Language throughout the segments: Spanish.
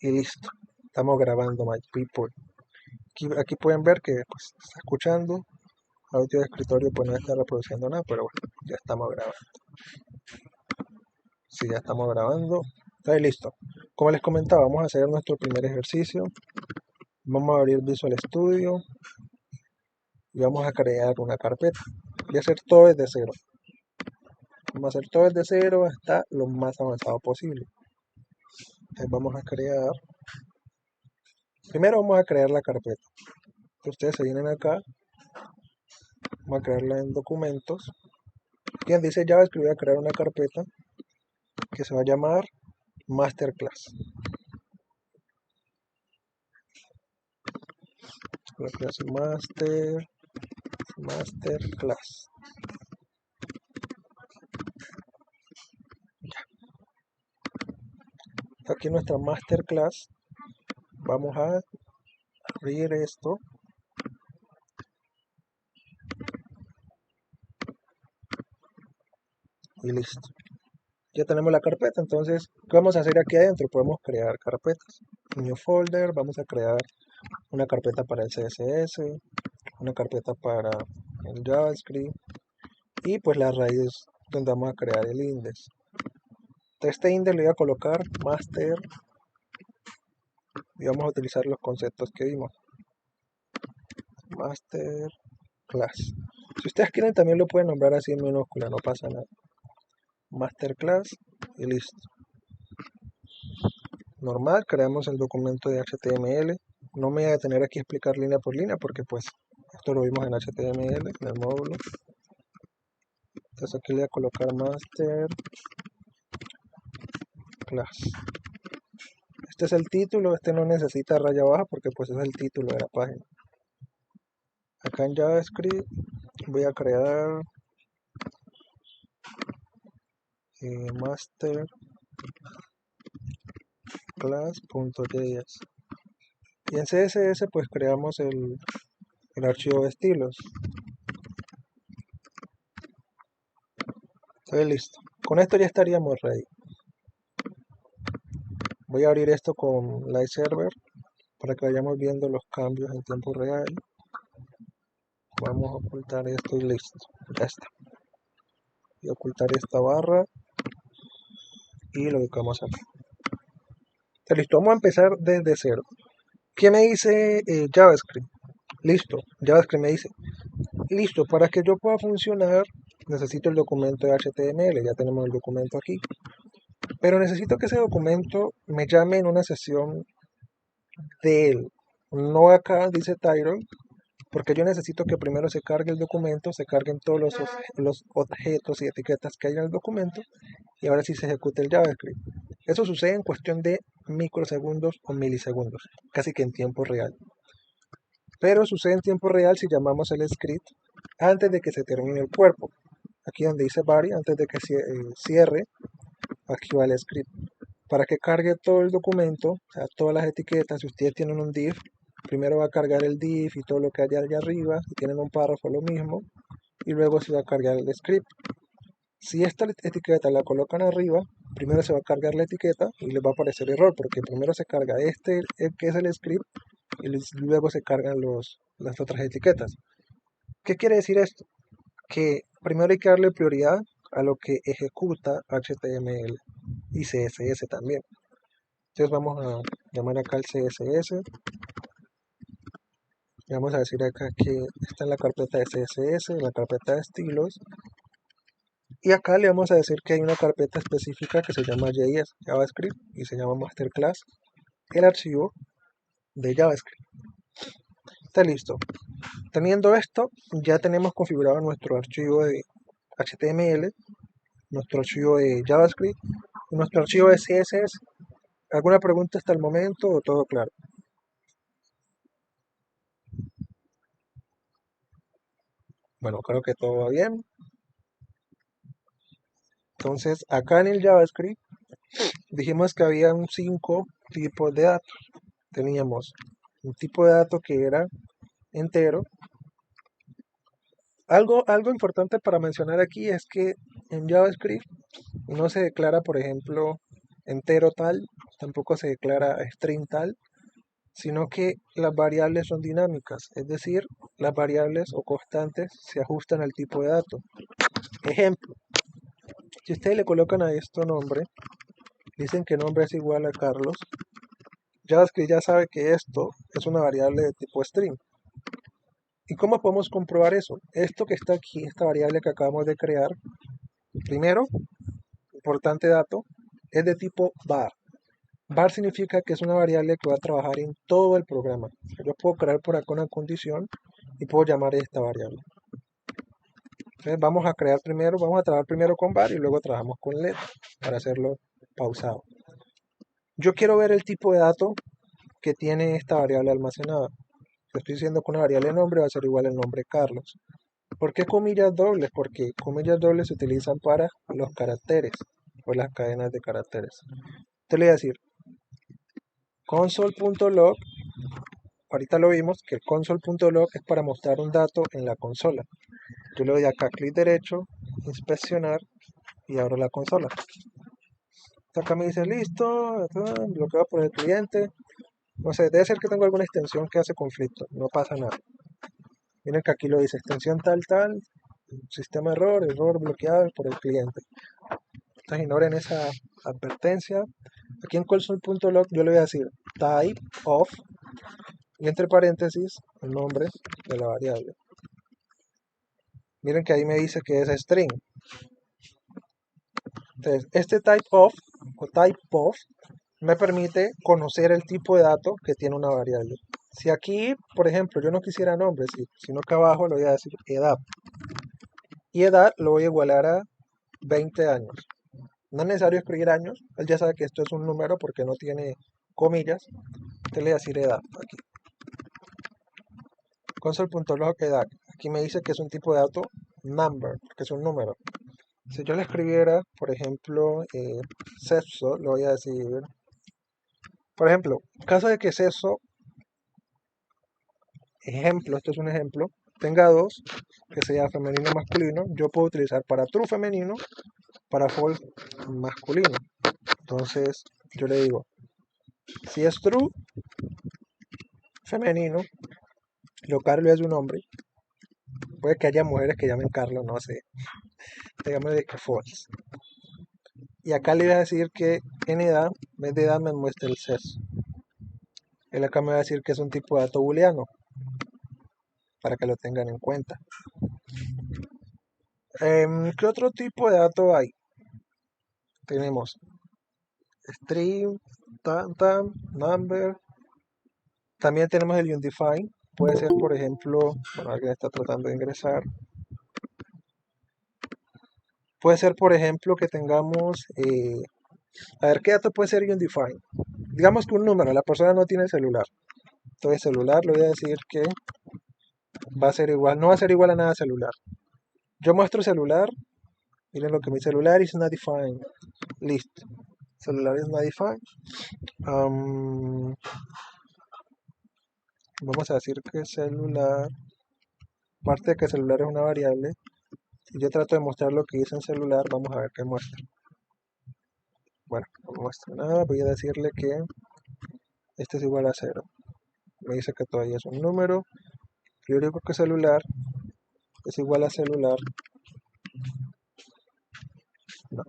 y listo. Estamos grabando, my people. Aquí pueden ver que pues, está escuchando. Audio de escritorio pues no está reproduciendo nada, pero bueno, ya estamos grabando. Sí, ya estamos grabando. Está ahí listo. Como les comentaba, vamos a hacer nuestro primer ejercicio. Vamos a abrir Visual Studio y vamos a crear una carpeta. Voy a hacer todo desde cero. Vamos a hacer todo desde cero hasta lo más avanzado posible. Entonces vamos a crear. Primero vamos a crear la carpeta. Ustedes se vienen acá. Vamos a crearla en documentos. Aquí donde dice JavaScript voy a crear una carpeta que se va a llamar Masterclass. Voy a crear así Masterclass. Aquí nuestra Masterclass. Vamos a abrir esto. Y listo. Ya tenemos la carpeta, entonces, ¿qué vamos a hacer aquí adentro? Podemos crear carpetas. New folder, vamos a crear una carpeta para el CSS, una carpeta para el JavaScript y pues la raíz donde vamos a crear el index. De este index le voy a colocar master y vamos a utilizar los conceptos que vimos. Master class. Si ustedes quieren también lo pueden nombrar así en minúscula, no pasa nada. Masterclass y listo. Normal, creamos el documento de HTML. No me voy a detener aquí a explicar línea por línea porque pues esto lo vimos en HTML, en el módulo. Entonces aquí le voy a colocar master class. Este es el título, este no necesita raya baja porque pues es el título de la página. Acá en JavaScript voy a crear master class.js y en CSS pues creamos el archivo de estilos. Entonces listo. Con esto ya estaríamos ready. Voy a abrir esto con Live Server para que vayamos viendo los cambios en tiempo real. Vamos a ocultar esto y listo. Ya está. Voy a ocultar esta barra y lo ubicamos acá. Está listo. Vamos a empezar desde cero. ¿Qué me dice JavaScript? Listo. JavaScript me dice, listo, para que yo pueda funcionar necesito el documento de HTML. Ya tenemos el documento aquí. Pero necesito que ese documento me llame en una sesión de él. No acá dice title, porque yo necesito que primero se cargue el documento, se carguen todos los objetos y etiquetas que hay en el documento y ahora sí se ejecute el JavaScript. Eso sucede en cuestión de microsegundos o milisegundos, casi que en tiempo real. Pero sucede en tiempo real si llamamos el script antes de que se termine el cuerpo. Aquí donde dice body, antes de que cierre, aquí va el script. Para que cargue todo el documento, o sea, todas las etiquetas, si ustedes tienen un div, primero va a cargar el div y todo lo que hay allá arriba, si tienen un párrafo lo mismo, y luego se va a cargar el script. Si esta etiqueta la colocan arriba, primero se va a cargar la etiqueta y les va a aparecer error, porque primero se carga que es el script, y luego se cargan las otras etiquetas. ¿Qué quiere decir esto? Que primero hay que darle prioridad a lo que ejecuta HTML y CSS también. Entonces vamos a llamar acá al CSS y vamos a decir acá que está en la carpeta de CSS, en la carpeta de estilos, y acá le vamos a decir que hay una carpeta específica que se llama JS, JavaScript, y se llama Masterclass, el archivo de JavaScript. Está listo. Teniendo esto, ya tenemos configurado nuestro archivo de HTML, nuestro archivo de JavaScript y nuestro archivo de CSS. ¿Alguna pregunta hasta el momento o todo claro? Bueno, creo que todo va bien. Entonces, acá en el JavaScript dijimos que había 5 tipos de datos. Teníamos un tipo de dato que era entero. Algo importante para mencionar aquí es que en JavaScript no se declara, por ejemplo, entero tal, tampoco se declara string tal, sino que las variables son dinámicas, es decir, las variables o constantes se ajustan al tipo de dato. Ejemplo, si ustedes le colocan a esto nombre, dicen que nombre es igual a Carlos, JavaScript ya sabe que esto es una variable de tipo string. ¿Y cómo podemos comprobar eso? Esto que está aquí, esta variable que acabamos de crear, primero, importante dato, es de tipo var. Var significa que es una variable que va a trabajar en todo el programa. Yo puedo crear por acá una condición y puedo llamar a esta variable. Entonces vamos a trabajar primero con var y luego trabajamos con let para hacerlo pausado. Yo quiero ver el tipo de dato que tiene esta variable almacenada. Estoy diciendo que una variable nombre va a ser igual al nombre Carlos. ¿Por qué comillas dobles? Porque comillas dobles se utilizan para los caracteres o las cadenas de caracteres. Entonces le voy a decir console.log. Ahorita lo vimos que el console.log es para mostrar un dato en la consola. Yo le doy acá clic derecho, inspeccionar y abro la consola. Acá me dice listo, bloqueado por el cliente. No sé, debe ser que tengo alguna extensión que hace conflicto, no pasa nada. Miren que aquí lo dice extensión tal, sistema error bloqueado por el cliente. Entonces ignoren esa advertencia. Aquí en console.log yo le voy a decir type of y entre paréntesis el nombre de la variable. Miren que ahí me dice que es string. Entonces, este type of o type of me permite conocer el tipo de dato que tiene una variable. Si aquí, por ejemplo, yo no quisiera nombre, sino que abajo le voy a decir edad. Y edad lo voy a igualar a 20 años. No es necesario escribir años, él ya sabe que esto es un número porque no tiene comillas. Entonces le voy a decir edad aquí. Console.log edad. Aquí me dice que es un tipo de dato number, que es un número. Si yo le escribiera, por ejemplo, sexo, le voy a decir, por ejemplo, en caso de que sexo, ejemplo, esto es un ejemplo, tenga dos, que sea femenino o masculino, yo puedo utilizar para true femenino, para false masculino. Entonces, yo le digo, si es true, femenino, lo Carlos es un hombre, puede que haya mujeres que llamen Carlos, no sé, digamos que false. Y acá le voy a decir que en edad, en vez de edad me muestra el sexo. Él acá me va a decir que es un tipo de dato booleano, para que lo tengan en cuenta. ¿Qué otro tipo de dato hay? Tenemos string, number. También tenemos el undefined. Puede ser, por ejemplo, bueno, alguien está tratando de ingresar. Puede ser, por ejemplo, que tengamos, a ver, ¿qué dato puede ser undefined? Digamos que un número, la persona no tiene celular. Entonces celular, le voy a decir que va a ser igual, no va a ser igual a nada celular. Yo muestro celular, miren lo que mi celular is not defined. Listo. Celular is not defined. Vamos a decir que celular, aparte de que celular es una variable, si yo trato de mostrar lo que dice en celular, vamos a ver qué muestra. Bueno, no muestra nada, voy a decirle que este es igual a 0. Me dice que todavía es un número. Yo digo que celular es igual a celular. No.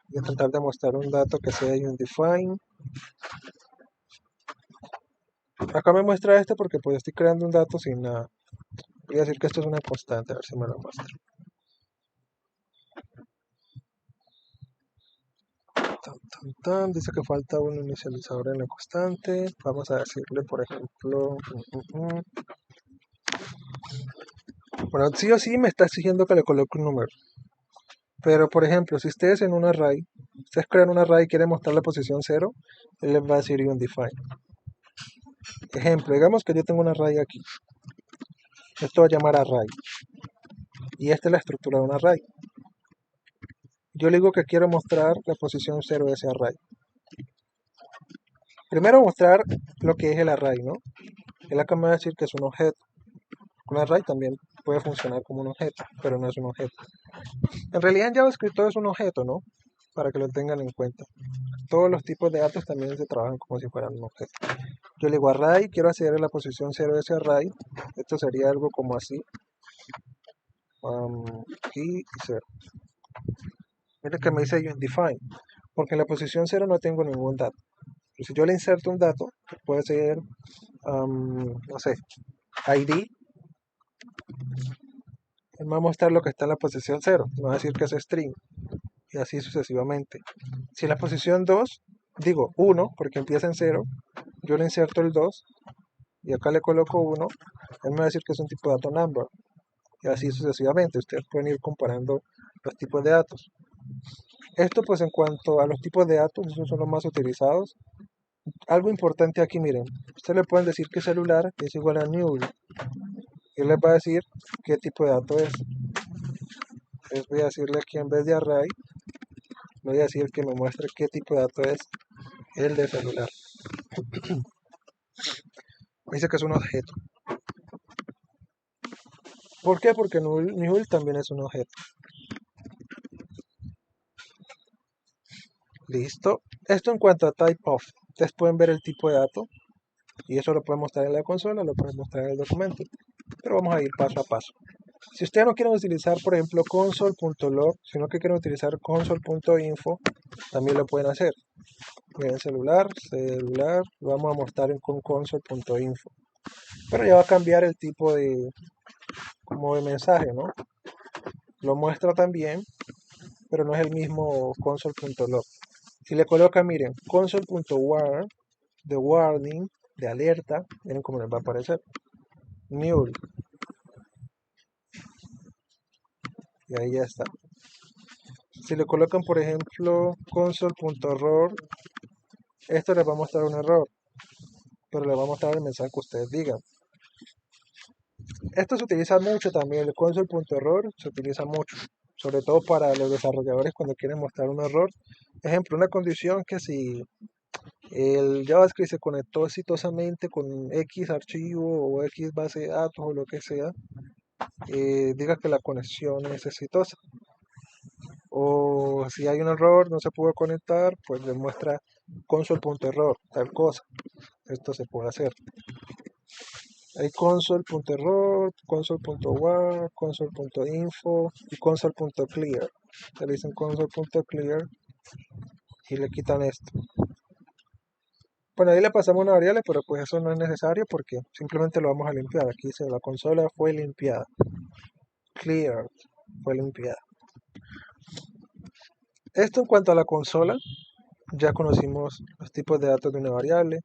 Voy a tratar de mostrar un dato que sea undefined. Acá me muestra este porque pues estoy creando un dato sin nada. Voy a decir que esto es una constante, a ver si me lo muestra. Dice que falta un inicializador en la constante. Vamos a decirle, por ejemplo, bueno, sí o sí me está exigiendo que le coloque un número. Pero, por ejemplo, si ustedes en un array, ustedes crean un array y quieren mostrar la posición 0, él les va a decir undefined. Ejemplo, digamos que yo tengo un array aquí. Esto va a llamar array. Y esta es la estructura de un array. Yo le digo que quiero mostrar la posición 0 de ese array. Primero mostrar lo que es el array, ¿no? Él acá me va a decir que es un objeto. Un array también puede funcionar como un objeto, pero no es un objeto. En realidad en JavaScript todo es un objeto, ¿no? para que lo tengan en cuenta. Todos los tipos de datos también se trabajan como si fueran un objeto. Yo le digo array, quiero acceder a la posición 0 de ese array. Esto sería algo como así. Key y 0. Mira que me dice define, porque en la posición 0 no tengo ningún dato. Pero si yo le inserto un dato, que puede ser, no sé, ID, él me va a mostrar lo que está en la posición 0. Me va a decir que es string, y así sucesivamente. Si en la posición 2, digo 1, porque empieza en 0, yo le inserto el 2, y acá le coloco 1, él me va a decir que es un tipo de dato number, y así sucesivamente. Ustedes pueden ir comparando los tipos de datos. Esto pues en cuanto a los tipos de datos, esos son los más utilizados. Algo importante aquí, miren, ustedes le pueden decir que celular es igual a null, y él les va a decir qué tipo de dato es. Les voy a decirle aquí en vez de array, voy a decir que me muestre qué tipo de dato es el de celular. Me dice que es un objeto. ¿Por qué? Porque null también es un objeto. Listo. Esto en cuanto a type of. Ustedes pueden ver el tipo de dato y eso lo pueden mostrar en la consola, lo pueden mostrar en el documento. Pero vamos a ir paso a paso. Si ustedes no quieren utilizar, por ejemplo, console.log, sino que quieren utilizar console.info, también lo pueden hacer. Miren, celular, lo vamos a mostrar con console.info. Pero ya va a cambiar el tipo de, como de mensaje, ¿no? Lo muestra también, pero no es el mismo console.log. Si le colocan, miren, console.war, de warning, de alerta, miren cómo les va a aparecer. Null. Y ahí ya está. Si le colocan, por ejemplo, console.error, esto les va a mostrar un error, pero les va a mostrar el mensaje que ustedes digan. Esto se utiliza mucho también, el console.error se utiliza mucho, sobre todo para los desarrolladores cuando quieren mostrar un error. Ejemplo, una condición que si el JavaScript se conectó exitosamente con X archivo o X base de datos o lo que sea, diga que la conexión es exitosa. O si hay un error, no se pudo conectar, pues le muestra console.error, tal cosa. Esto se puede hacer. Hay console.error, console.war, console.info y console.clear. Le dicen console.clear y le quitan esto. Bueno, ahí le pasamos una variable, pero pues eso no es necesario porque simplemente lo vamos a limpiar. Aquí dice la consola fue limpiada. Clear, fue limpiada. Esto en cuanto a la consola, ya conocimos los tipos de datos de una variable.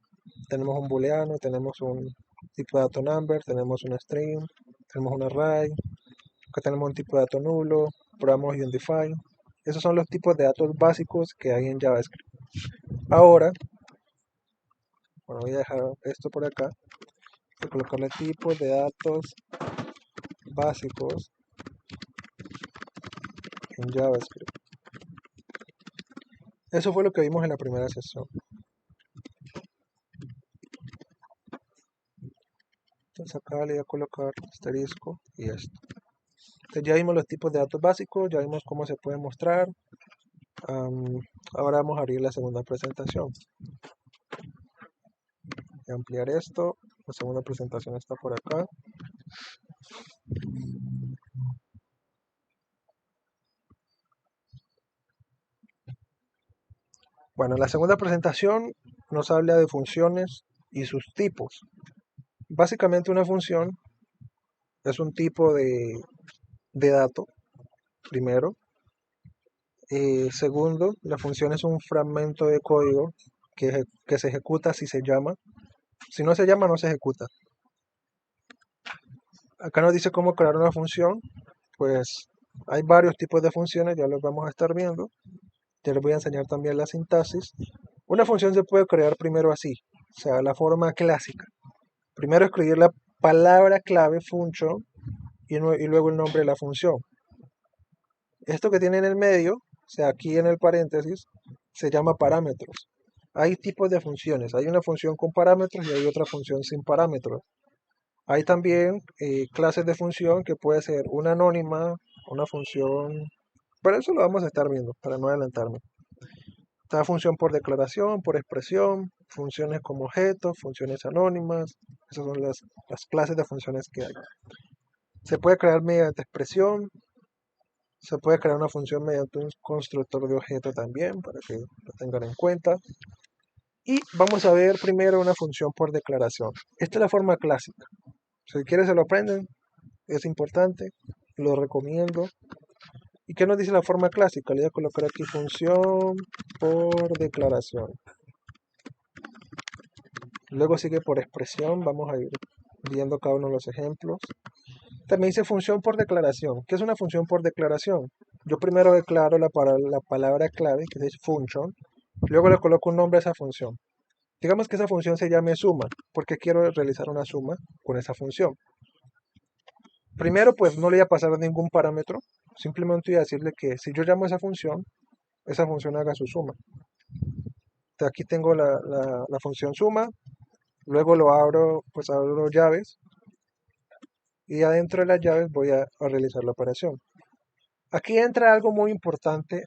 Tenemos un booleano, tenemos un tipo de dato number, tenemos un string, tenemos un array, acá tenemos un tipo de dato nulo, probamos undefined. Esos son los tipos de datos básicos que hay en JavaScript. Ahora, bueno, voy a dejar esto por acá, voy a colocarle tipos de datos básicos en JavaScript. Eso fue lo que vimos en la primera sesión. Entonces acá le voy a colocar asterisco y esto. Entonces ya vimos los tipos de datos básicos, ya vimos cómo se puede mostrar. Ahora vamos a abrir la segunda presentación. Voy a ampliar esto. La segunda presentación está por acá. Bueno, la segunda presentación nos habla de funciones y sus tipos. Básicamente una función es un tipo de dato, primero. Segundo, la función es un fragmento de código que se ejecuta si se llama. Si no se llama, no se ejecuta. Acá nos dice cómo crear una función. Pues hay varios tipos de funciones, ya los vamos a estar viendo. Ya les voy a enseñar también la sintaxis. Una función se puede crear primero así, o sea, la forma clásica. Primero escribir la palabra clave function y luego el nombre de la función. Esto que tiene en el medio, o sea, aquí en el paréntesis, se llama parámetros. Hay tipos de funciones. Hay una función con parámetros y hay otra función sin parámetros. Hay también clases de función que puede ser una anónima, una función. Pero eso lo vamos a estar viendo para no adelantarme. Está función por declaración, por expresión, funciones como objetos, funciones anónimas. Esas son las clases de funciones que hay. Se puede crear mediante expresión, se puede crear una función mediante un constructor de objeto también, para que lo tengan en cuenta. Y vamos a ver primero una función por declaración. Esta es la forma clásica. Si quieren se lo aprenden, es importante, lo recomiendo. ¿Y qué nos dice la forma clásica? Le voy a colocar aquí función por declaración. Luego sigue por expresión, vamos a ir viendo cada uno de los ejemplos. También dice función por declaración. ¿Qué es una función por declaración? Yo primero declaro la palabra clave, que es function, luego le coloco un nombre a esa función. Digamos que esa función se llame suma, porque quiero realizar una suma con esa función. Primero, pues no le voy a pasar ningún parámetro, simplemente voy a decirle que si yo llamo a esa función haga su suma. Entonces, aquí tengo la función suma, luego lo abro, pues abro llaves, y adentro de las llaves voy a realizar la operación. Aquí entra algo muy importante,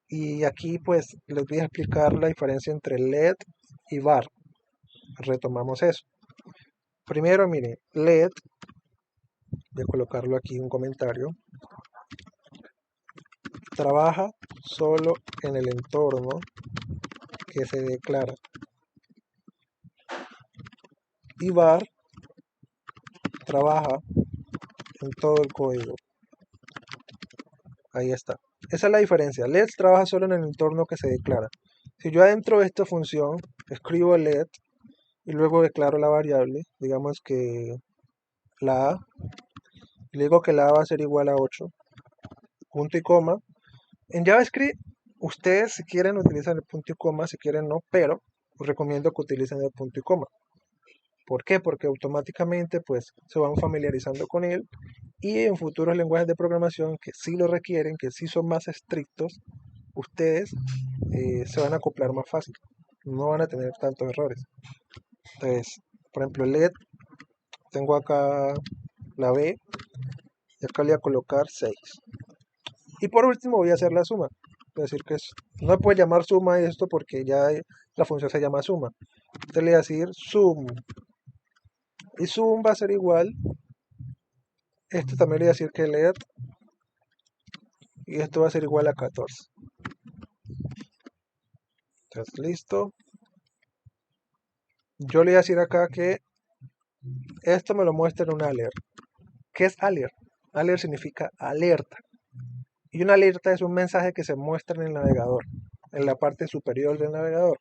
y aquí pues les voy a explicar la diferencia entre let y var. Retomamos eso. Primero, miren, let, voy a colocarlo aquí un comentario, trabaja solo en el entorno que se declara. Y var trabaja en todo el código. Ahí está. Esa es la diferencia. Let trabaja solo en el entorno que se declara. Si yo adentro de esta función escribo let y luego declaro la variable, digamos que la a, y le digo que la a va a ser igual a 8, punto y coma. En JavaScript, ustedes si quieren utilizan el punto y coma, si quieren no, pero os recomiendo que utilicen el punto y coma. ¿Por qué? Porque automáticamente pues se van familiarizando con él y en futuros lenguajes de programación que sí lo requieren, que sí son más estrictos, ustedes se van a acoplar más fácil. No van a tener tantos errores. Entonces, por ejemplo, LED, tengo acá la B y acá le voy a colocar 6. Y por último voy a hacer la suma. Es decir, que no puede llamar suma esto porque ya la función se llama suma. Entonces le voy a decir sum. Y sum va a ser igual. Esto también le voy a decir que LED. Y esto va a ser igual a 14. Entonces, listo. Yo le voy a decir acá que esto me lo muestra en un alert. ¿Qué es alert? Alert significa alerta. Y una alerta es un mensaje que se muestra en el navegador, en la parte superior del navegador.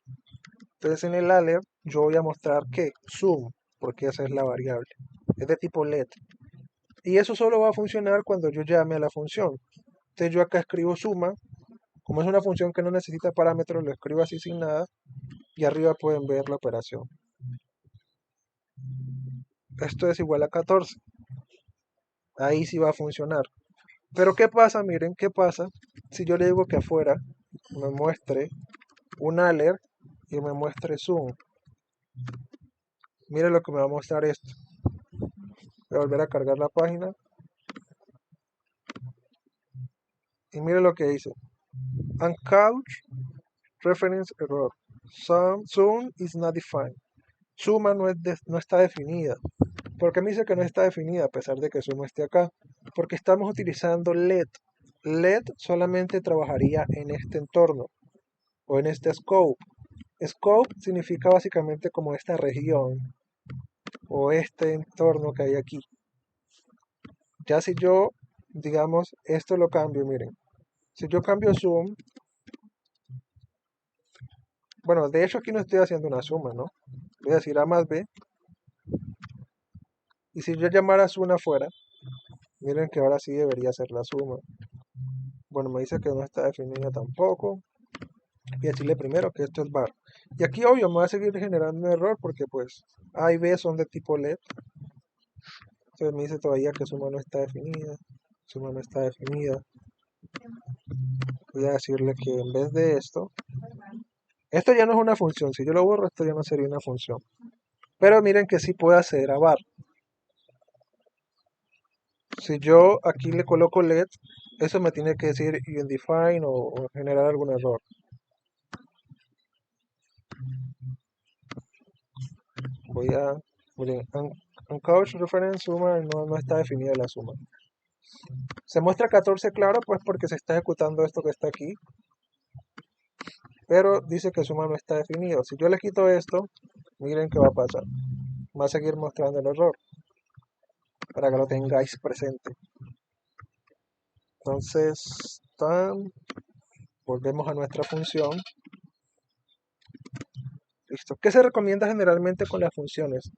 Entonces en el alert yo voy a mostrar que sum, porque esa es la variable. Es de tipo let. Y eso solo va a funcionar cuando yo llame a la función. Entonces yo acá escribo suma. Como es una función que no necesita parámetros, lo escribo así sin nada. Y arriba pueden ver la operación. Esto es igual a 14. Ahí sí va a funcionar. Pero ¿qué pasa? Miren, ¿qué pasa si yo le digo que afuera me muestre un alert y me muestre zoom? Miren lo que me va a mostrar esto. Voy a volver a cargar la página. Y miren lo que dice. Uncouch reference error. Zoom is not defined. Suma no está definida. ¿Por qué me dice que no está definida a pesar de que suma esté acá? Porque estamos utilizando LED. LED solamente trabajaría en este entorno o en este scope. Scope significa básicamente como esta región o este entorno que hay aquí. Ya si yo, digamos, esto lo cambio, miren. Si yo cambio zoom, bueno, de hecho aquí no estoy haciendo una suma, ¿no? Voy a decir A más B. Y si yo llamara zoom afuera, miren que ahora sí debería ser la suma. Bueno, me dice que no está definida tampoco. Voy a decirle primero que esto es var. Y aquí obvio me va a seguir generando un error porque pues A y B son de tipo LED. Entonces me dice todavía que suma no está definida. Suma no está definida. Voy a decirle que en vez de esto ya no es una función. Si yo lo borro, esto ya no sería una función. Pero miren que sí puede acceder a var. Si yo aquí le coloco LED, eso me tiene que decir undefined o generar algún error. Voy a... Miren, uncouch reference suma no está definida la suma. Se muestra 14 claro, pues porque se está ejecutando esto que está aquí, pero dice que suma no está definido. Si yo le quito esto, miren qué va a pasar. Va a seguir mostrando el error, para que lo tengáis presente. Entonces, volvemos a nuestra función. Listo. ¿Qué se recomienda generalmente con las funciones?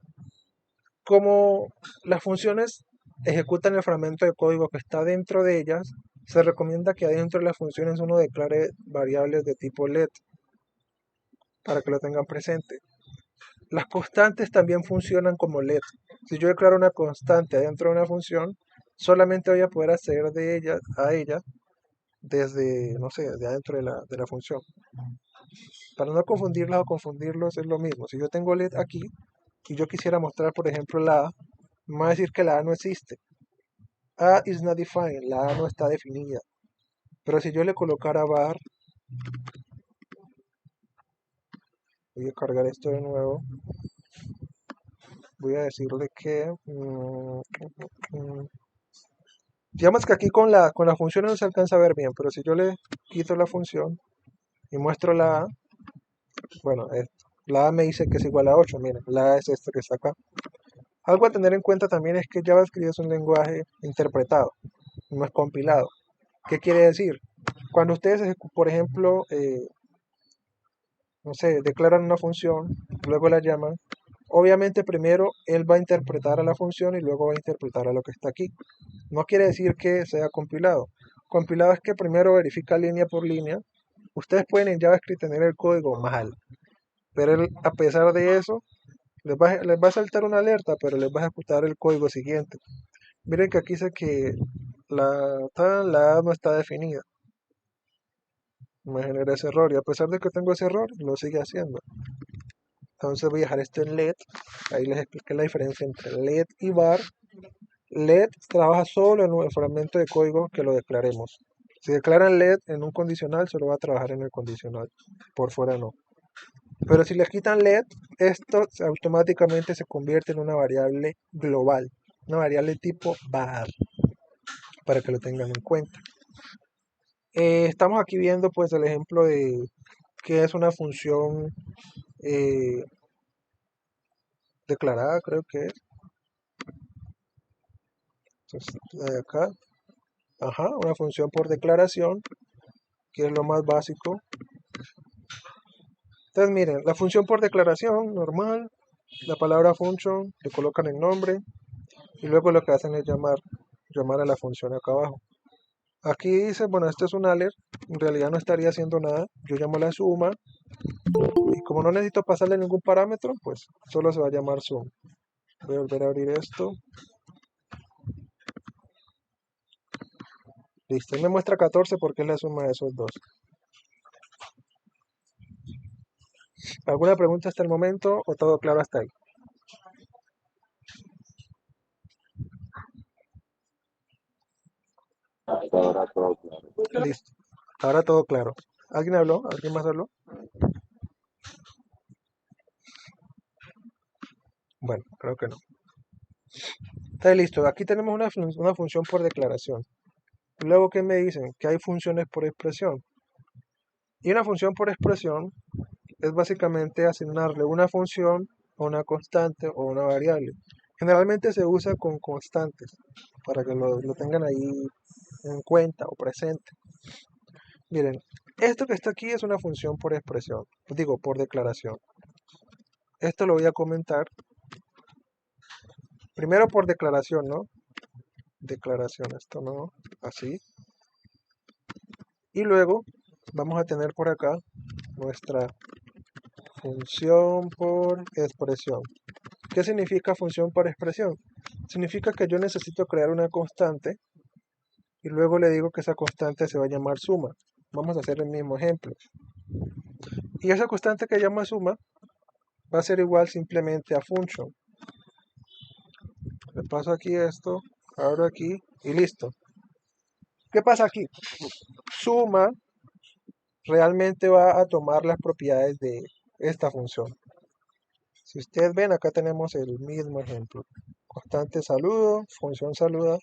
Como las funciones ejecutan el fragmento de código que está dentro de ellas, se recomienda que adentro de las funciones uno declare variables de tipo let, para que lo tengan presente. Las constantes también funcionan como let. Si yo declaro una constante dentro de una función, solamente voy a poder acceder a ella desde, no sé, de adentro de la función. Para no confundirlas o confundirlos es lo mismo. Si yo tengo let aquí y yo quisiera mostrar, por ejemplo, la A, me va a decir que la A no existe. A is not defined, la A no está definida. Pero si yo le colocara var, voy a cargar esto de nuevo, voy a decirle que digamos que aquí con la función no se alcanza a ver bien, pero si yo le quito la función y muestro la A, bueno, la A me dice que es igual a 8, miren, la A es esta que está acá. Algo a tener en cuenta también es que JavaScript es un lenguaje interpretado, no es compilado. ¿Qué quiere decir? Cuando ustedes, por ejemplo, no sé, declaran una función, luego la llaman, obviamente primero él va a interpretar a la función y luego va a interpretar a lo que está aquí. No quiere decir que sea compilado. Compilado es que primero verifica línea por línea. Ustedes pueden en JavaScript tener el código mal, pero él, a pesar de eso, les va a saltar una alerta, pero les va a ejecutar el código siguiente. Miren que aquí dice que la A no está definida. Me genera ese error y a pesar de que tengo ese error, lo sigue haciendo. Entonces voy a dejar esto en let. Ahí les expliqué la diferencia entre let y var. Let trabaja solo en el fragmento de código que lo declaremos. Si declaran let en un condicional, solo va a trabajar en el condicional. Por fuera no. Pero si le quitan let, esto automáticamente se convierte en una variable global. Una variable tipo var. Para que lo tengan en cuenta. Estamos aquí viendo pues el ejemplo de qué es una función declarada, creo que es. Entonces, la de acá, ajá, una función por declaración, que es lo más básico. Entonces, miren, la función por declaración normal, la palabra function, le colocan el nombre y luego lo que hacen es llamar a la función acá abajo. Aquí dice, bueno, esto es un alert, en realidad no estaría haciendo nada. Yo llamo la suma y como no necesito pasarle ningún parámetro, pues solo se va a llamar sum. Voy a volver a abrir esto. Listo, y me muestra 14 porque es la suma de esos dos. ¿Alguna pregunta hasta el momento o todo claro hasta ahí? Ahora todo claro. Listo. Ahora todo claro. ¿Alguien habló? ¿Alguien más habló? Bueno, creo que no. Está listo. Aquí tenemos una función por declaración. Luego, ¿qué me dicen? Que hay funciones por expresión. Y una función por expresión es básicamente asignarle una función a una constante o una variable. Generalmente se usa con constantes, para que lo tengan ahí en cuenta o presente. Miren, esto que está aquí es una función por expresión, digo, por declaración. Esto lo voy a comentar primero por declaración, ¿no? Declaración, esto no, así. Y luego vamos a tener por acá nuestra función por expresión. ¿Qué significa función por expresión? Significa que yo necesito crear una constante y luego le digo que esa constante se va a llamar suma. Vamos a hacer el mismo ejemplo. Y esa constante que llama suma va a ser igual simplemente a function. Le paso aquí esto, abro aquí y listo. ¿Qué pasa aquí? Suma realmente va a tomar las propiedades esta función. Si ustedes ven, acá tenemos el mismo ejemplo. Constante saludo, función saluda.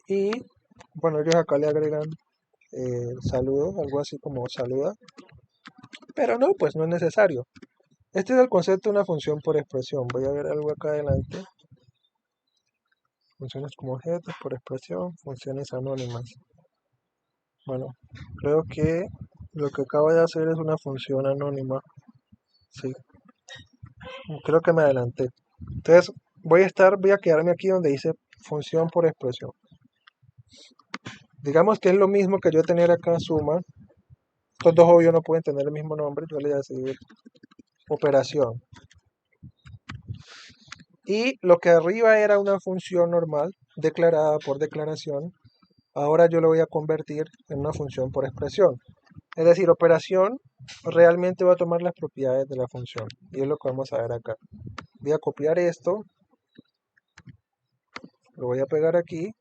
Y bueno, ellos acá le agregan saludo, algo así como saluda. Pero no, pues no es necesario. Este es el concepto de una función por expresión. Voy a ver algo acá adelante. Funciones como objetos por expresión, funciones anónimas. Bueno, creo que lo que acabo de hacer es una función anónima. Sí, creo que me adelanté. Entonces, voy a quedarme aquí donde dice función por expresión. Digamos que es lo mismo que yo tener acá suma. Estos dos obvios no pueden tener el mismo nombre. Yo le voy a decir operación. Y lo que arriba era una función normal, declarada por declaración, ahora yo lo voy a convertir en una función por expresión. Es decir, operación realmente va a tomar las propiedades de la función. Y es lo que vamos a ver acá. Voy a copiar esto, lo voy a pegar aquí.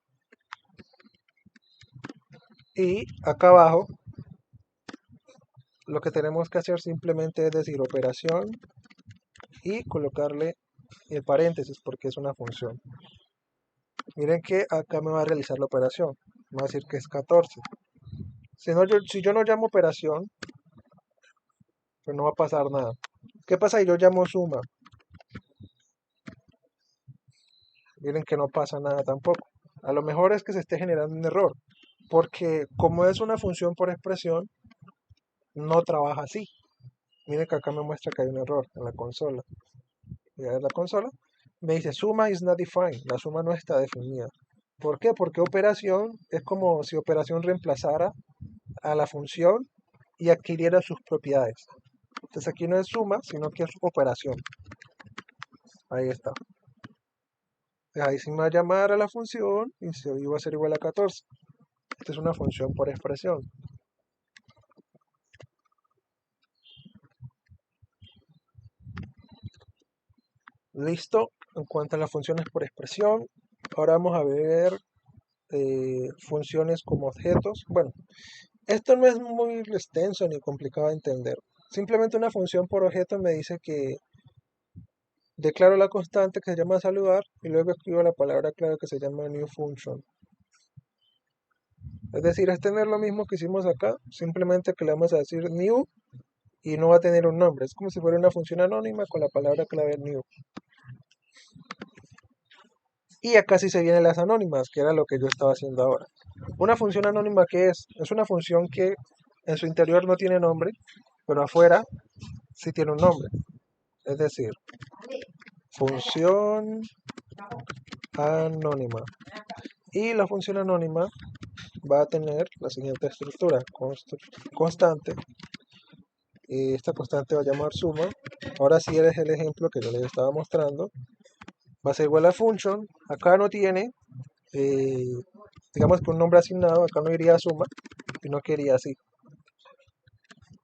Y acá abajo, lo que tenemos que hacer simplemente es decir operación y colocarle el paréntesis porque es una función. Miren que acá me va a realizar la operación. Me va a decir que es 14. Si yo no llamo operación, pues no va a pasar nada. ¿Qué pasa si yo llamo suma? Miren que no pasa nada tampoco. A lo mejor es que se esté generando un error, porque como es una función por expresión, no trabaja así. Miren que acá me muestra que hay un error en la consola. Voy a ver la consola. Me dice suma is not defined. La suma no está definida. ¿Por qué? Porque operación es como si operación reemplazara a la función y adquiriera sus propiedades. Entonces aquí no es suma, sino que es operación. Ahí está. Ahí sí me va a llamar a la función y se va a ser igual a 14. Esta es una función por expresión. Listo. En cuanto a las funciones por expresión, ahora vamos a ver funciones como objetos. Bueno, esto no es muy extenso ni complicado de entender. Simplemente una función por objeto me dice que declaro la constante que se llama saludar y luego escribo la palabra clave que se llama new function. Es decir, es tener lo mismo que hicimos acá, simplemente que le vamos a decir new y no va a tener un nombre. Es como si fuera una función anónima con la palabra clave new. Y acá sí se vienen las anónimas, que era lo que yo estaba haciendo ahora. Una función anónima, ¿qué es? Es una función que en su interior no tiene nombre, pero afuera sí tiene un nombre. Es decir, función anónima. Y la función anónima va a tener la siguiente estructura, constante. Y esta constante va a llamar suma. Ahora sí es el ejemplo que yo les estaba mostrando. Va a ser igual a function. Acá no tiene, eh, digamos que un nombre asignado. Acá no iría suma, sino que iría así.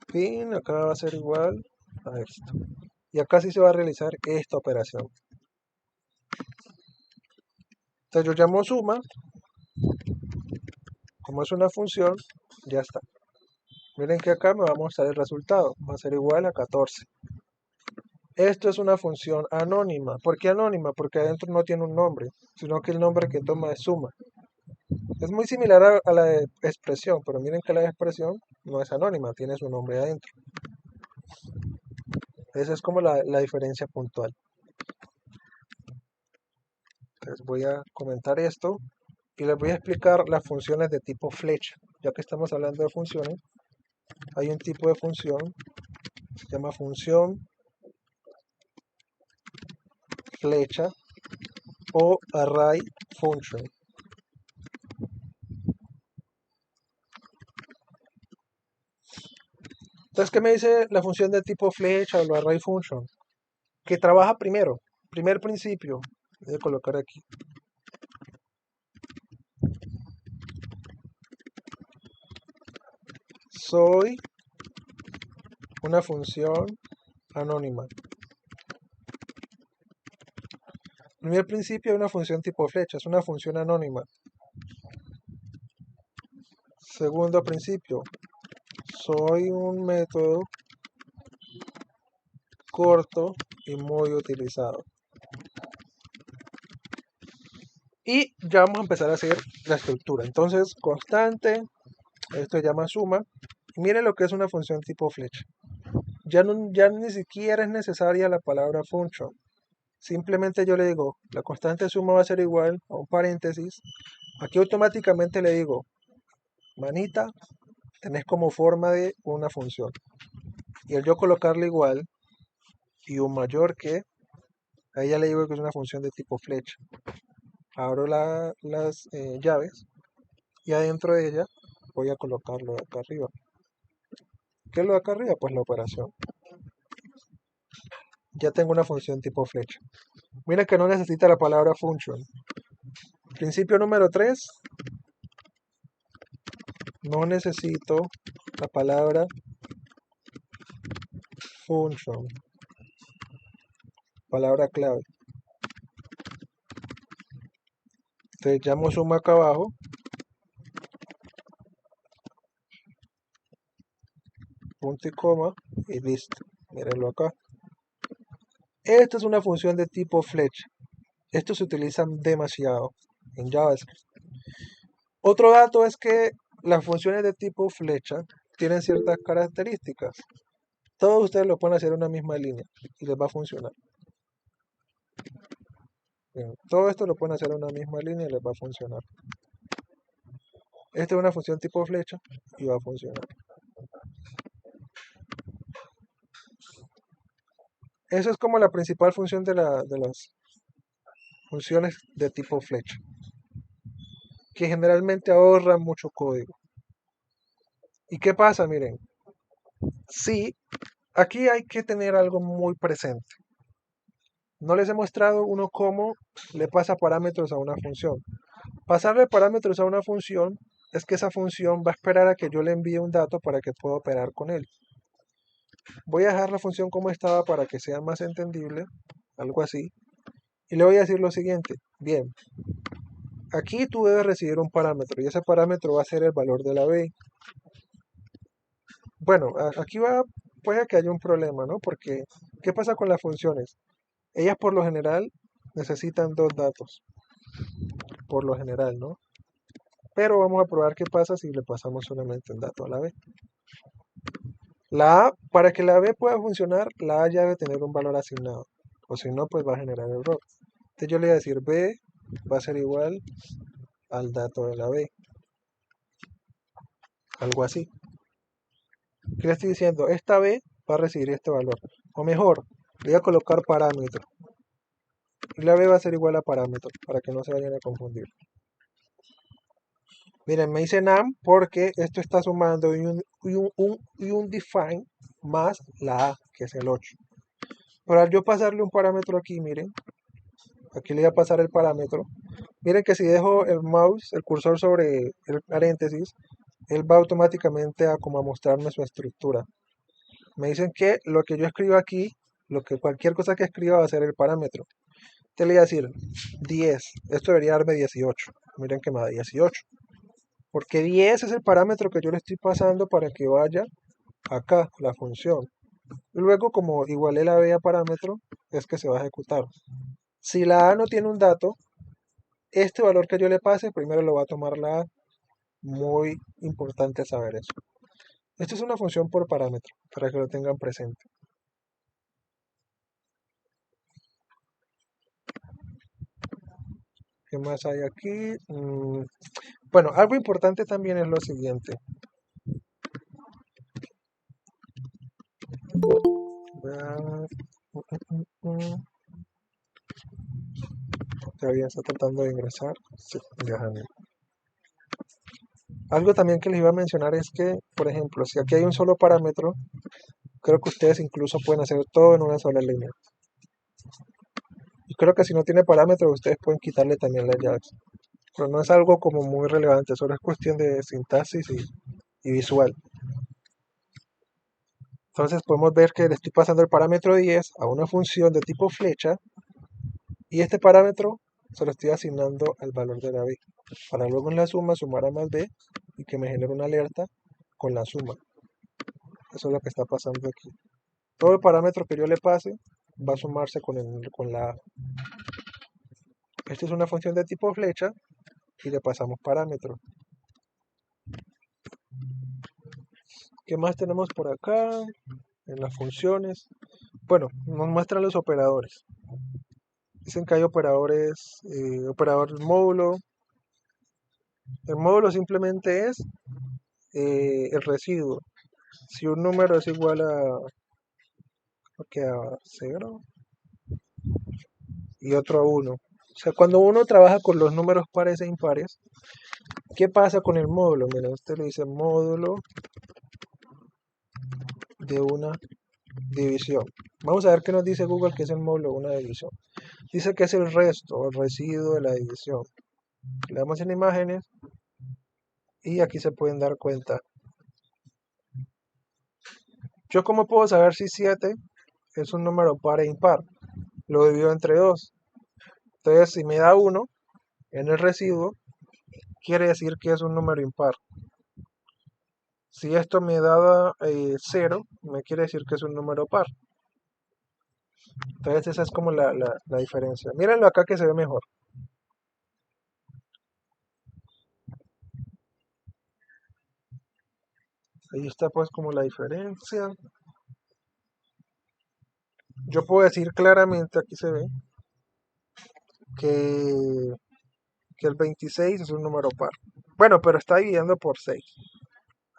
Fin, acá va a ser igual a esto. Y acá sí se va a realizar esta operación. Entonces yo llamo suma, como es una función, ya está. Miren que acá me va a mostrar el resultado, va a ser igual a 14. Esto es una función anónima. ¿Por qué anónima? Porque adentro no tiene un nombre, sino que el nombre que toma es suma. Es muy similar a la expresión, pero miren que la expresión no es anónima, tiene su nombre adentro. Esa es como la diferencia puntual. Entonces voy a comentar esto y les voy a explicar las funciones de tipo flecha. Ya que estamos hablando de funciones, hay un tipo de función, se llama función flecha o array function. Entonces, ¿qué me dice la función de tipo flecha o la array function? Que trabaja primero, primer principio. Voy a colocar aquí. Soy una función anónima. Primer principio es una función tipo flecha, es una función anónima. Segundo principio, soy un método corto y muy utilizado. Y ya vamos a empezar a hacer la estructura. Entonces, constante, esto se llama suma. Y miren lo que es una función tipo flecha. Ya ni siquiera es necesaria la palabra function. Simplemente yo le digo, la constante suma va a ser igual a un paréntesis. Aquí automáticamente le digo, manita, tenés como forma de una función. Y al yo colocarle igual y un mayor que, ahí ya le digo que es una función de tipo flecha. Abro las llaves y adentro de ella voy a colocarlo de acá arriba. ¿Qué es lo de acá arriba? Pues la operación. Ya tengo una función tipo flecha. Mira que no necesita la palabra function. Principio número 3. No necesito la palabra function. Palabra clave. Entonces llamo suma acá abajo. Punto y coma. Y listo. Mírenlo acá. Esta es una función de tipo flecha. Esto se utiliza demasiado en JavaScript. Otro dato es que las funciones de tipo flecha tienen ciertas características. Todos ustedes lo pueden hacer en una misma línea y les va a funcionar. Bien, todo esto lo pueden hacer en una misma línea y les va a funcionar. Esta es una función tipo flecha y va a funcionar. Esa es como la principal función de las funciones de tipo flecha, que generalmente ahorran mucho código. ¿Y qué pasa? Miren, sí, aquí hay que tener algo muy presente. No les he mostrado uno cómo le pasa parámetros a una función. Pasarle parámetros a una función es que esa función va a esperar a que yo le envíe un dato para que pueda operar con él. Voy a dejar la función como estaba para que sea más entendible, algo así. Y le voy a decir lo siguiente. Bien, aquí tú debes recibir un parámetro y ese parámetro va a ser el valor de la b. Bueno, aquí puede que haya un problema, ¿no? Porque, ¿qué pasa con las funciones? Ellas por lo general necesitan dos datos, por lo general, ¿no? Pero vamos a probar qué pasa si le pasamos solamente un dato a la b. La a, para que la b pueda funcionar, la a ya debe tener un valor asignado, o si no, pues va a generar error. Entonces yo le voy a decir b va a ser igual al dato de la b, algo así. ¿Qué le estoy diciendo? Esta b va a recibir este valor, o mejor, le voy a colocar parámetro, y la b va a ser igual a parámetro, para que no se vayan a confundir. Miren, me dice NaM porque esto está sumando un define más la a, que es el 8. Pero al yo pasarle un parámetro aquí, miren, aquí le voy a pasar el parámetro. Miren que si dejo el mouse, el cursor sobre el paréntesis, él va automáticamente a como a mostrarme su estructura. Me dicen que lo que yo escribo aquí, cualquier cosa que escriba va a ser el parámetro. Te le voy a decir 10, esto debería darme 18. Miren que me da 18. Porque 10 es el parámetro que yo le estoy pasando para que vaya acá, la función. Y luego, como igualé la b a parámetro, es que se va a ejecutar. Si la a no tiene un dato, este valor que yo le pase, primero lo va a tomar la a. Muy importante saber eso. Esto es una función por parámetro, para que lo tengan presente. ¿Qué más hay aquí? Bueno, algo importante también es lo siguiente. Todavía está tratando de ingresar. Sí, déjame. Algo también que les iba a mencionar es que, por ejemplo, si aquí hay un solo parámetro, creo que ustedes incluso pueden hacer todo en una sola línea. Y creo que si no tiene parámetros, ustedes pueden quitarle también las llaves. Pero no es algo como muy relevante, solo es cuestión de sintaxis y visual. Entonces podemos ver que le estoy pasando el parámetro 10 a una función de tipo flecha y este parámetro se lo estoy asignando al valor de la b, para luego en la suma sumar a más b y que me genere una alerta con la suma. Eso es lo que está pasando aquí. Todo el parámetro que yo le pase va a sumarse con la A. Esta es una función de tipo flecha y le pasamos parámetros. ¿Qué más tenemos por acá? En las funciones. Bueno, nos muestran los operadores. Dicen que hay operadores, operador módulo. El módulo simplemente es el residuo. Si un número es igual a 0 y otro a 1. O sea, cuando uno trabaja con los números pares e impares, ¿qué pasa con el módulo? Mira, usted le dice módulo de una división. Vamos a ver qué nos dice Google que es el módulo de una división. Dice que es el resto o el residuo de la división. Le damos en imágenes y aquí se pueden dar cuenta. ¿Yo cómo puedo saber si 7 es un número par e impar? Lo divido entre 2. Entonces, si me da 1 en el residuo, quiere decir que es un número impar. Si esto me da 0, me quiere decir que es un número par. Entonces esa es como la diferencia. Mírenlo acá que se ve mejor. Ahí está pues como la diferencia. Yo puedo decir claramente, aquí se ve, que, que el 26 es un número par. Bueno, pero está dividiendo por 6.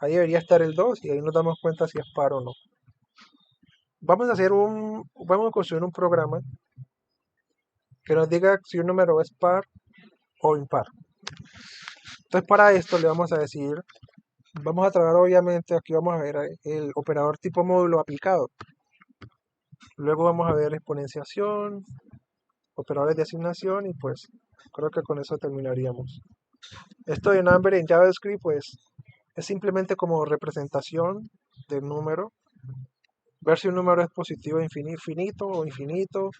Ahí debería estar el 2 y ahí nos damos cuenta si es par o no. Vamos a construir un programa que nos diga si un número es par o impar. Entonces para esto le vamos a decir, vamos a trabajar obviamente, aquí vamos a ver el operador tipo módulo aplicado. Luego vamos a ver exponenciación, operadores de asignación y pues creo que con eso terminaríamos. Esto de number en JavaScript pues es simplemente como representación del número, ver si un número es positivo finito o infinito,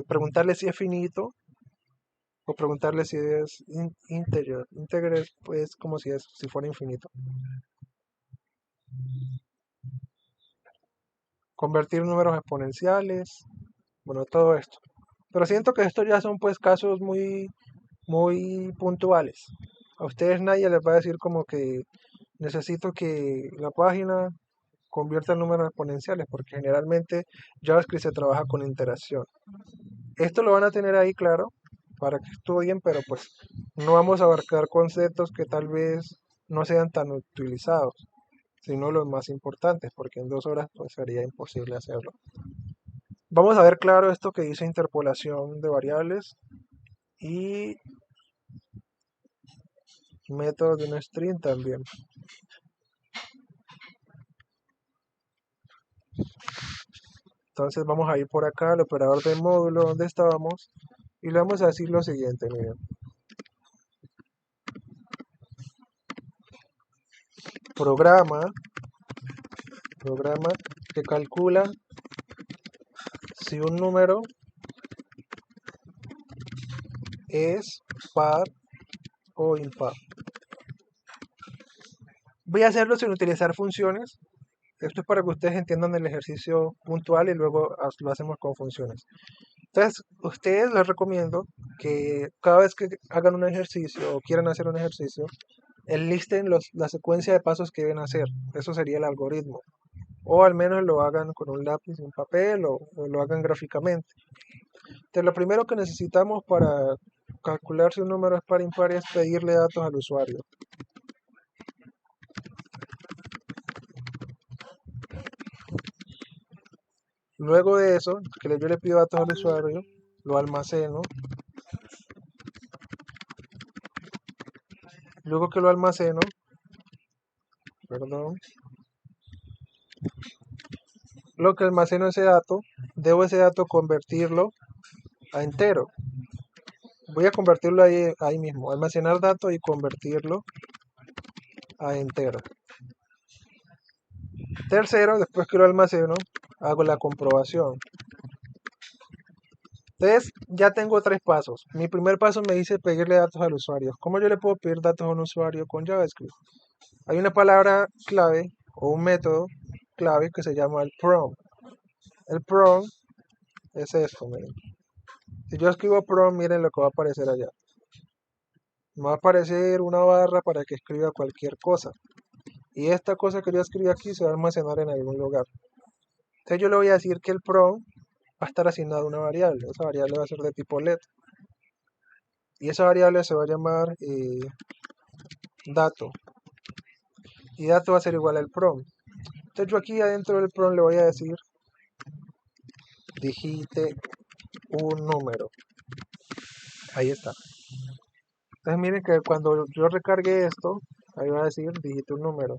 preguntarle si es finito o preguntarle si es integer. Integer es pues como si fuera infinito. Convertir números exponenciales, bueno, todo esto. Pero siento que estos ya son pues casos muy puntuales. A ustedes nadie les va a decir como que necesito que la página convierta en números exponenciales, porque generalmente JavaScript se trabaja con interacción. Esto lo van a tener ahí claro para que estudien, pero pues no vamos a abarcar conceptos que tal vez no sean tan utilizados, sino los más importantes, porque en 2 horas pues sería imposible hacerlo. Vamos a ver claro esto que dice interpolación de variables y método de un string también. Entonces vamos a ir por acá al operador de módulo donde estábamos y le vamos a decir lo siguiente, miren. Programa que calcula si un número es par o impar. Voy a hacerlo sin utilizar funciones. Esto es para que ustedes entiendan el ejercicio puntual y luego lo hacemos con funciones. Entonces, ustedes les recomiendo que cada vez que hagan un ejercicio o quieran hacer un ejercicio, enlisten la secuencia de pasos que deben hacer. Eso sería el algoritmo. O al menos lo hagan con un lápiz, un papel o lo hagan gráficamente. Entonces, lo primero que necesitamos para calcular si un número es par o impar es pedirle datos al usuario. Luego de eso, que yo le pido datos al usuario, lo almaceno. Luego que lo almaceno, perdón, lo que almaceno ese dato, debo ese dato convertirlo a entero. Voy a convertirlo ahí mismo, almacenar datos y convertirlo a entero. Tercero, después que lo almaceno, hago la comprobación. Entonces, ya tengo 3 pasos. Mi primer paso me dice pedirle datos al usuario. ¿Cómo yo le puedo pedir datos a un usuario con JavaScript? Hay una palabra clave o un método clave que se llama el prompt. El prompt es esto, miren. Si yo escribo prompt, miren lo que va a aparecer allá. Me va a aparecer una barra para que escriba cualquier cosa. Y esta cosa que yo escribí aquí se va a almacenar en algún lugar. Entonces yo le voy a decir que el prompt va a estar asignado a una variable. Esa variable va a ser de tipo let. Y esa variable se va a llamar dato. Y dato va a ser igual al prompt. Entonces yo aquí adentro del prompt le voy a decir digite un número. Ahí está. Entonces miren que cuando yo recargue esto, ahí va a decir digite un número.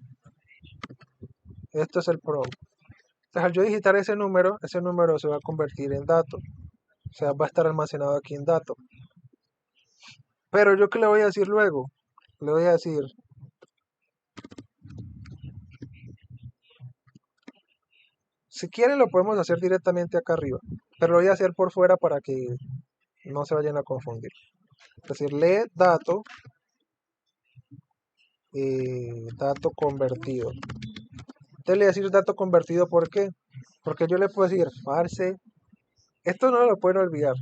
Esto es el prompt. Entonces al yo digitar ese número se va a convertir en dato. O sea, va a estar almacenado aquí en dato. Pero yo qué le voy a decir luego. Le voy a decir, si quieren lo podemos hacer directamente acá arriba. Pero lo voy a hacer por fuera para que no se vayan a confundir. Es decir, lee dato, dato convertido. Entonces le voy a decir dato convertido, ¿por qué? Porque yo le puedo decir parse. Esto no lo pueden olvidar.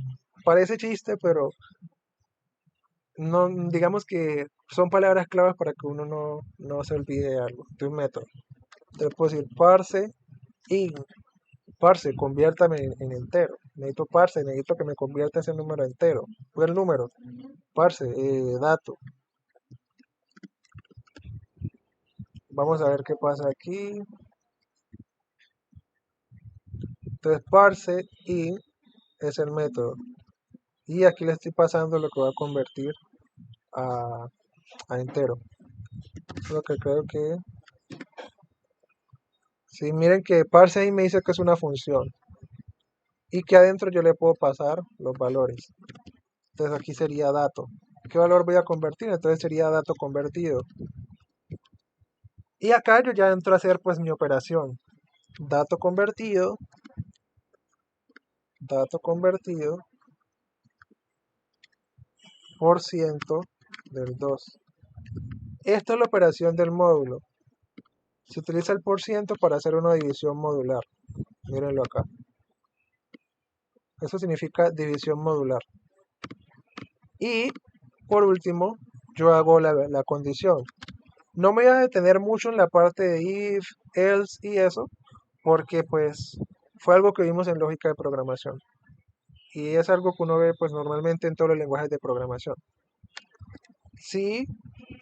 Parece chiste, pero no, digamos que son palabras claves para que uno no se olvide de algo, de un método. Entonces puedo decir parse int. Parse, conviértame en entero. Necesito parse, necesito que me convierta ese número entero. Fue el número. Parse, dato. Vamos a ver qué pasa aquí. Entonces parse int es el método. Y aquí le estoy pasando lo que va a convertir a, a entero. Lo que creo que... Sí, miren que parse ahí me dice que es una función. Y que adentro yo le puedo pasar los valores. Entonces aquí sería dato. ¿Qué valor voy a convertir? Entonces sería dato convertido. Y acá yo ya entro a hacer pues mi operación. Dato convertido por ciento del 2. Esta es la operación del módulo. Se utiliza el por ciento para hacer una división modular. Mírenlo acá. Eso significa división modular. Y por último, yo hago la condición. No me voy a detener mucho en la parte de if, else y eso, porque pues fue algo que vimos en lógica de programación. Y es algo que uno ve pues normalmente en todos los lenguajes de programación. Si,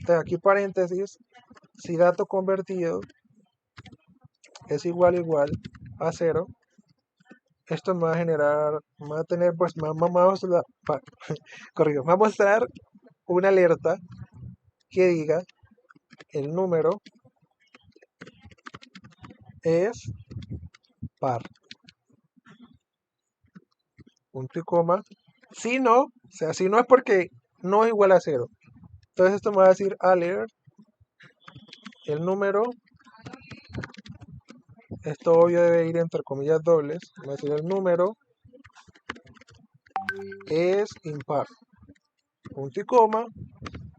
aquí paréntesis, si dato convertido es igual a 0, esto me va a generar, me va a tener pues, corrido, va a mostrar una alerta que diga el número es par, punto y coma. Si no, o sea, si no es porque no es igual a 0. Entonces esto me va a decir alert, el número, esto obvio debe ir entre comillas dobles, me va a decir el número es impar, punto y coma,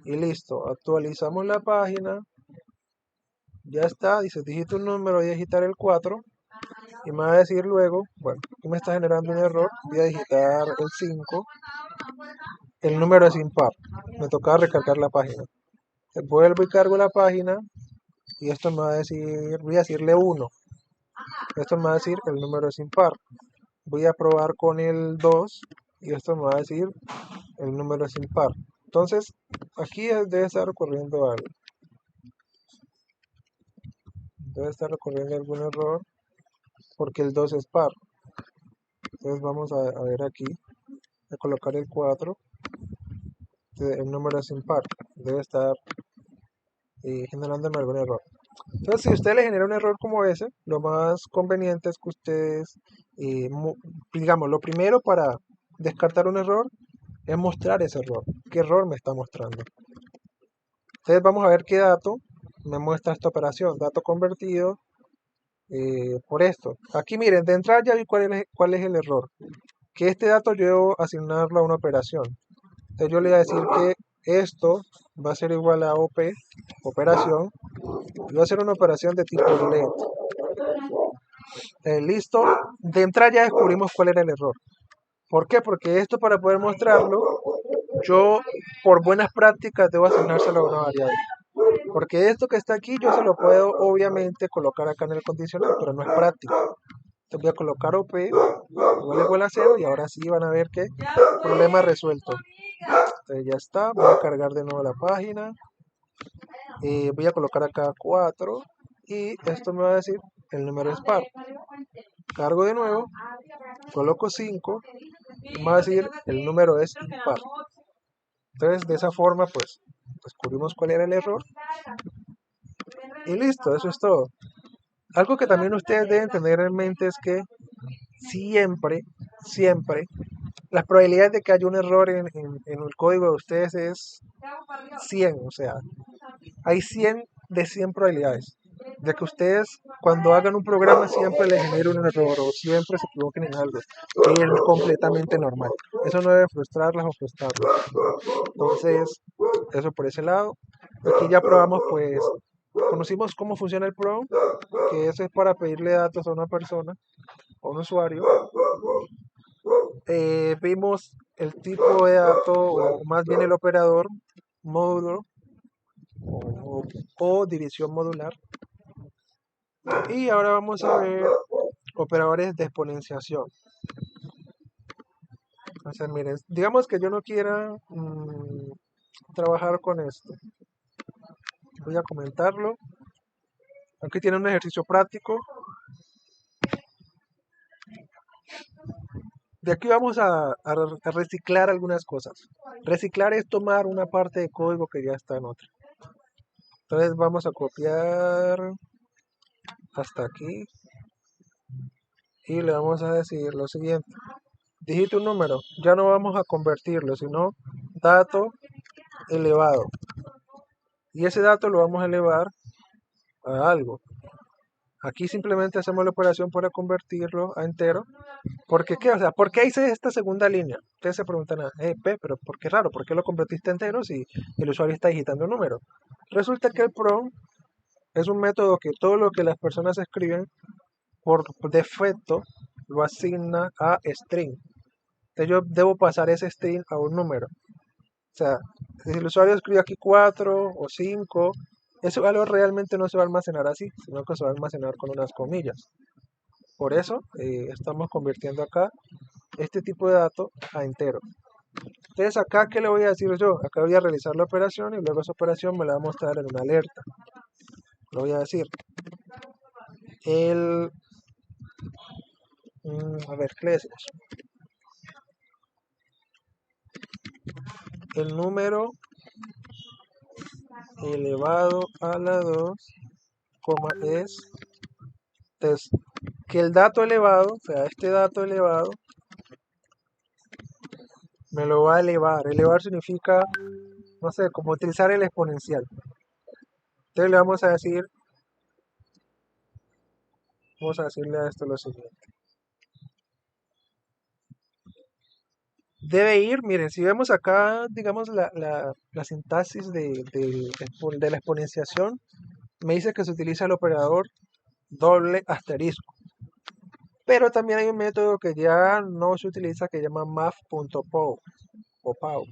y listo. Actualizamos la página, ya está, dice digita un número, voy a digitar el 4, y me va a decir luego, bueno, aquí me está generando un error, voy a digitar el 5, el número es impar, me tocaba recargar la página. Vuelvo y cargo la página, y esto me va a decir, voy a decirle 1, esto me va a decir el número es impar. Voy a probar con el 2 y esto me va a decir el número es impar. Entonces, aquí debe estar ocurriendo algo. Debe estar ocurriendo algún error porque el 2 es par. Entonces vamos a ver aquí, a colocar el 4. El número es impar. Debe estar generándome algún error. Entonces, si usted le genera un error como ese, lo más conveniente es que ustedes, digamos, lo primero para descartar un error es mostrar ese error. ¿Qué error me está mostrando? Entonces vamos a ver qué dato me muestra esta operación. Dato convertido por esto. Aquí miren, de entrada ya vi cuál es el error. Que este dato yo debo asignarlo a una operación. Entonces yo le voy a decir que esto va a ser igual a OP, operación, y va a ser una operación de tipo let. Listo. De entrada ya descubrimos cuál era el error. ¿Por qué? Porque esto, para poder mostrarlo, yo por buenas prácticas debo asignárselo a una variable. Porque esto que está aquí yo se lo puedo obviamente colocar acá en el condicional, pero no es práctico. Entonces voy a colocar OP igual a 0 y ahora sí van a ver que problema resuelto. Entonces ya está, voy a cargar de nuevo la página. Voy a colocar acá 4 y esto me va a decir el número es par. Cargo de nuevo, coloco 5 y me va a decir el número es impar. Entonces de esa forma pues descubrimos cuál era el error y listo, eso es todo. Algo que también ustedes deben tener en mente es que siempre, las probabilidades de que haya un error en el código de ustedes es 100, o sea, hay 100 de 100 probabilidades de que ustedes cuando hagan un programa siempre les genere un error o siempre se equivoquen en algo. Y es completamente normal. Eso no debe frustrarlas o frustrarlos. Entonces, eso por ese lado. Aquí ya probamos, pues, conocimos cómo funciona el prompt, que eso es para pedirle datos a una persona, a un usuario. Vimos el tipo de dato, o más bien el operador, módulo o división modular. Y ahora vamos a ver operadores de exponenciación. O sea, miren, digamos que yo no quiera trabajar con esto. Voy a comentarlo. Aquí tiene un ejercicio práctico. De aquí vamos a reciclar algunas cosas. Reciclar es tomar una parte de código que ya está en otra. Entonces vamos a copiar hasta aquí y le vamos a decir lo siguiente. Digite un número, ya no vamos a convertirlo, sino dato elevado. Y ese dato lo vamos a elevar a algo. Aquí simplemente hacemos la operación para convertirlo a entero. ¿Por qué qué? O sea, ¿por qué hice esta segunda línea? Ustedes se preguntan, pero ¿por qué raro? ¿Por qué lo convertiste a entero si el usuario está digitando un número? Resulta que el prompt es un método que todo lo que las personas escriben por defecto lo asigna a string. Entonces yo debo pasar ese string a un número. O sea, si el usuario escribe aquí 4 o 5, ese valor realmente no se va a almacenar así, sino que se va a almacenar con unas comillas. Por eso estamos convirtiendo acá este tipo de dato a entero. Entonces acá, ¿qué le voy a decir yo? Acá voy a realizar la operación y luego esa operación me la va a mostrar en una alerta. Lo voy a decir. El... a ver, ¿qué le decimos? El número elevado a la 2, es que el dato elevado, o sea, este dato elevado, me lo va a elevar. Elevar significa, no sé, como utilizar el exponencial. Entonces le vamos a decirle a esto lo siguiente. Debe ir, miren, si vemos acá, digamos, la sintaxis de la exponenciación, me dice que se utiliza el operador doble asterisco. Pero también hay un método que ya no se utiliza que se llama math.pow o pow.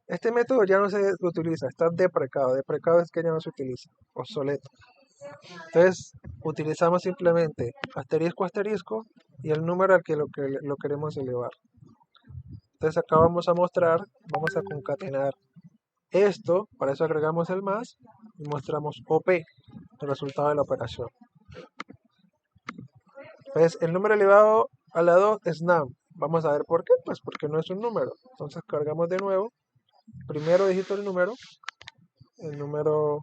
Este método ya no se utiliza, está deprecado. Deprecado es que ya no se utiliza, obsoleto. Entonces utilizamos simplemente asterisco asterisco y el número al que lo queremos elevar. Entonces acá vamos a mostrar, vamos a concatenar esto, para eso agregamos el más y mostramos OP, el resultado de la operación. Entonces el número elevado a la 2 es num. Vamos a ver por qué, pues porque no es un número. Entonces cargamos de nuevo, primero dígito del número, el número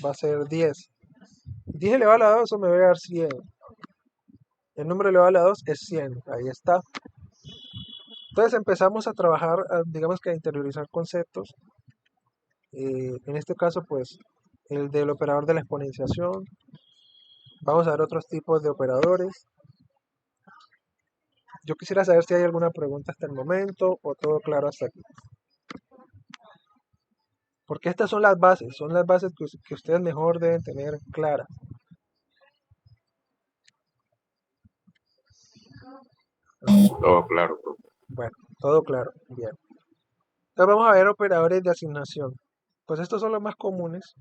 va a ser 10. 10 elevado a la 2, eso me va a dar 100. El número elevado a la 2 es 100, ahí está. Entonces empezamos a trabajar, digamos que a interiorizar conceptos. En este caso, pues, el del operador de la exponenciación. Vamos a ver otros tipos de operadores. Yo quisiera saber si hay alguna pregunta hasta el momento o todo claro hasta aquí. Porque estas son las bases que ustedes mejor deben tener claras. Todo claro, profe. Bueno, todo claro, bien. Entonces vamos a ver operadores de asignación. Pues estos son los más comunes,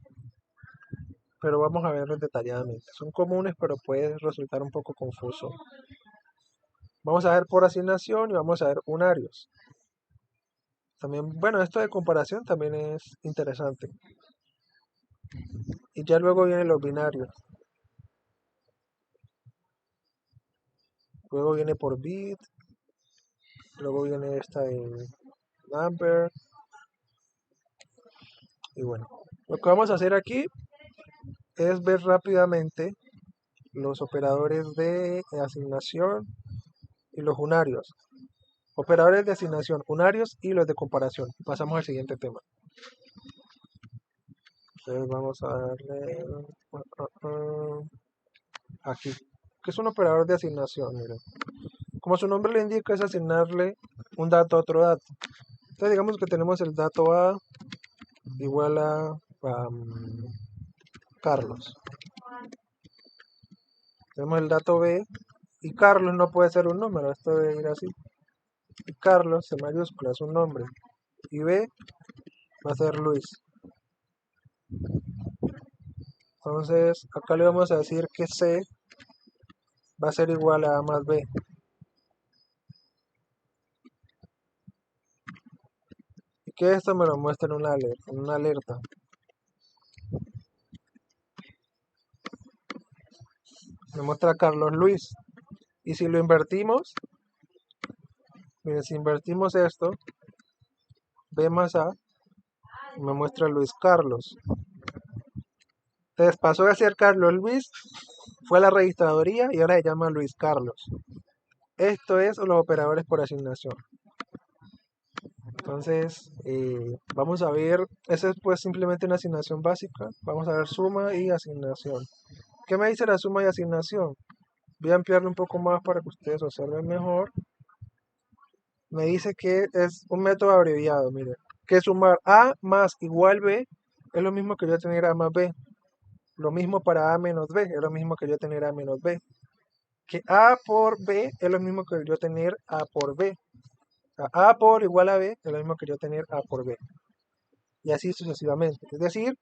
pero vamos a verlos detalladamente. Son comunes, pero puede resultar un poco confuso. Vamos a ver por asignación y vamos a ver unarios. También, bueno, esto de comparación también es interesante. Y ya luego vienen los binarios. Luego viene por bit. Luego viene esta de number. Y bueno, lo que vamos a hacer aquí es ver rápidamente los operadores de asignación y los unarios. Operadores de asignación, unarios y los de comparación. Pasamos al siguiente tema. Entonces vamos a darle aquí. ¿Qué es un operador de asignación? Miren. Como su nombre le indica, es asignarle un dato a otro dato. Entonces digamos que tenemos el dato A igual a Carlos. Tenemos el dato B y Carlos no puede ser un número, esto debe ir así. Y Carlos en mayúscula es un nombre y B va a ser Luis. Entonces acá le vamos a decir que C va a ser igual a A más B. Y que esto me lo muestra en una alerta. Me muestra Carlos Luis. Y si lo invertimos, miren, si invertimos esto, B más A, me muestra Luis Carlos. Entonces pasó de ser Carlos Luis, fue a la registraduría y ahora se llama Luis Carlos. Esto es los operadores por asignación. Entonces, vamos a ver, esa es pues simplemente una asignación básica. Vamos a ver suma y asignación. ¿Qué me dice la suma y asignación? Voy a ampliarlo un poco más para que ustedes observen mejor. Me dice que es un método abreviado, miren, que sumar A más igual B es lo mismo que yo tener A más B. Lo mismo para A menos B, es lo mismo que yo tener A menos B. Que A por B es lo mismo que yo tener A por B. O sea, A por igual a B es lo mismo que yo tener A por B. Y así sucesivamente. Es decir,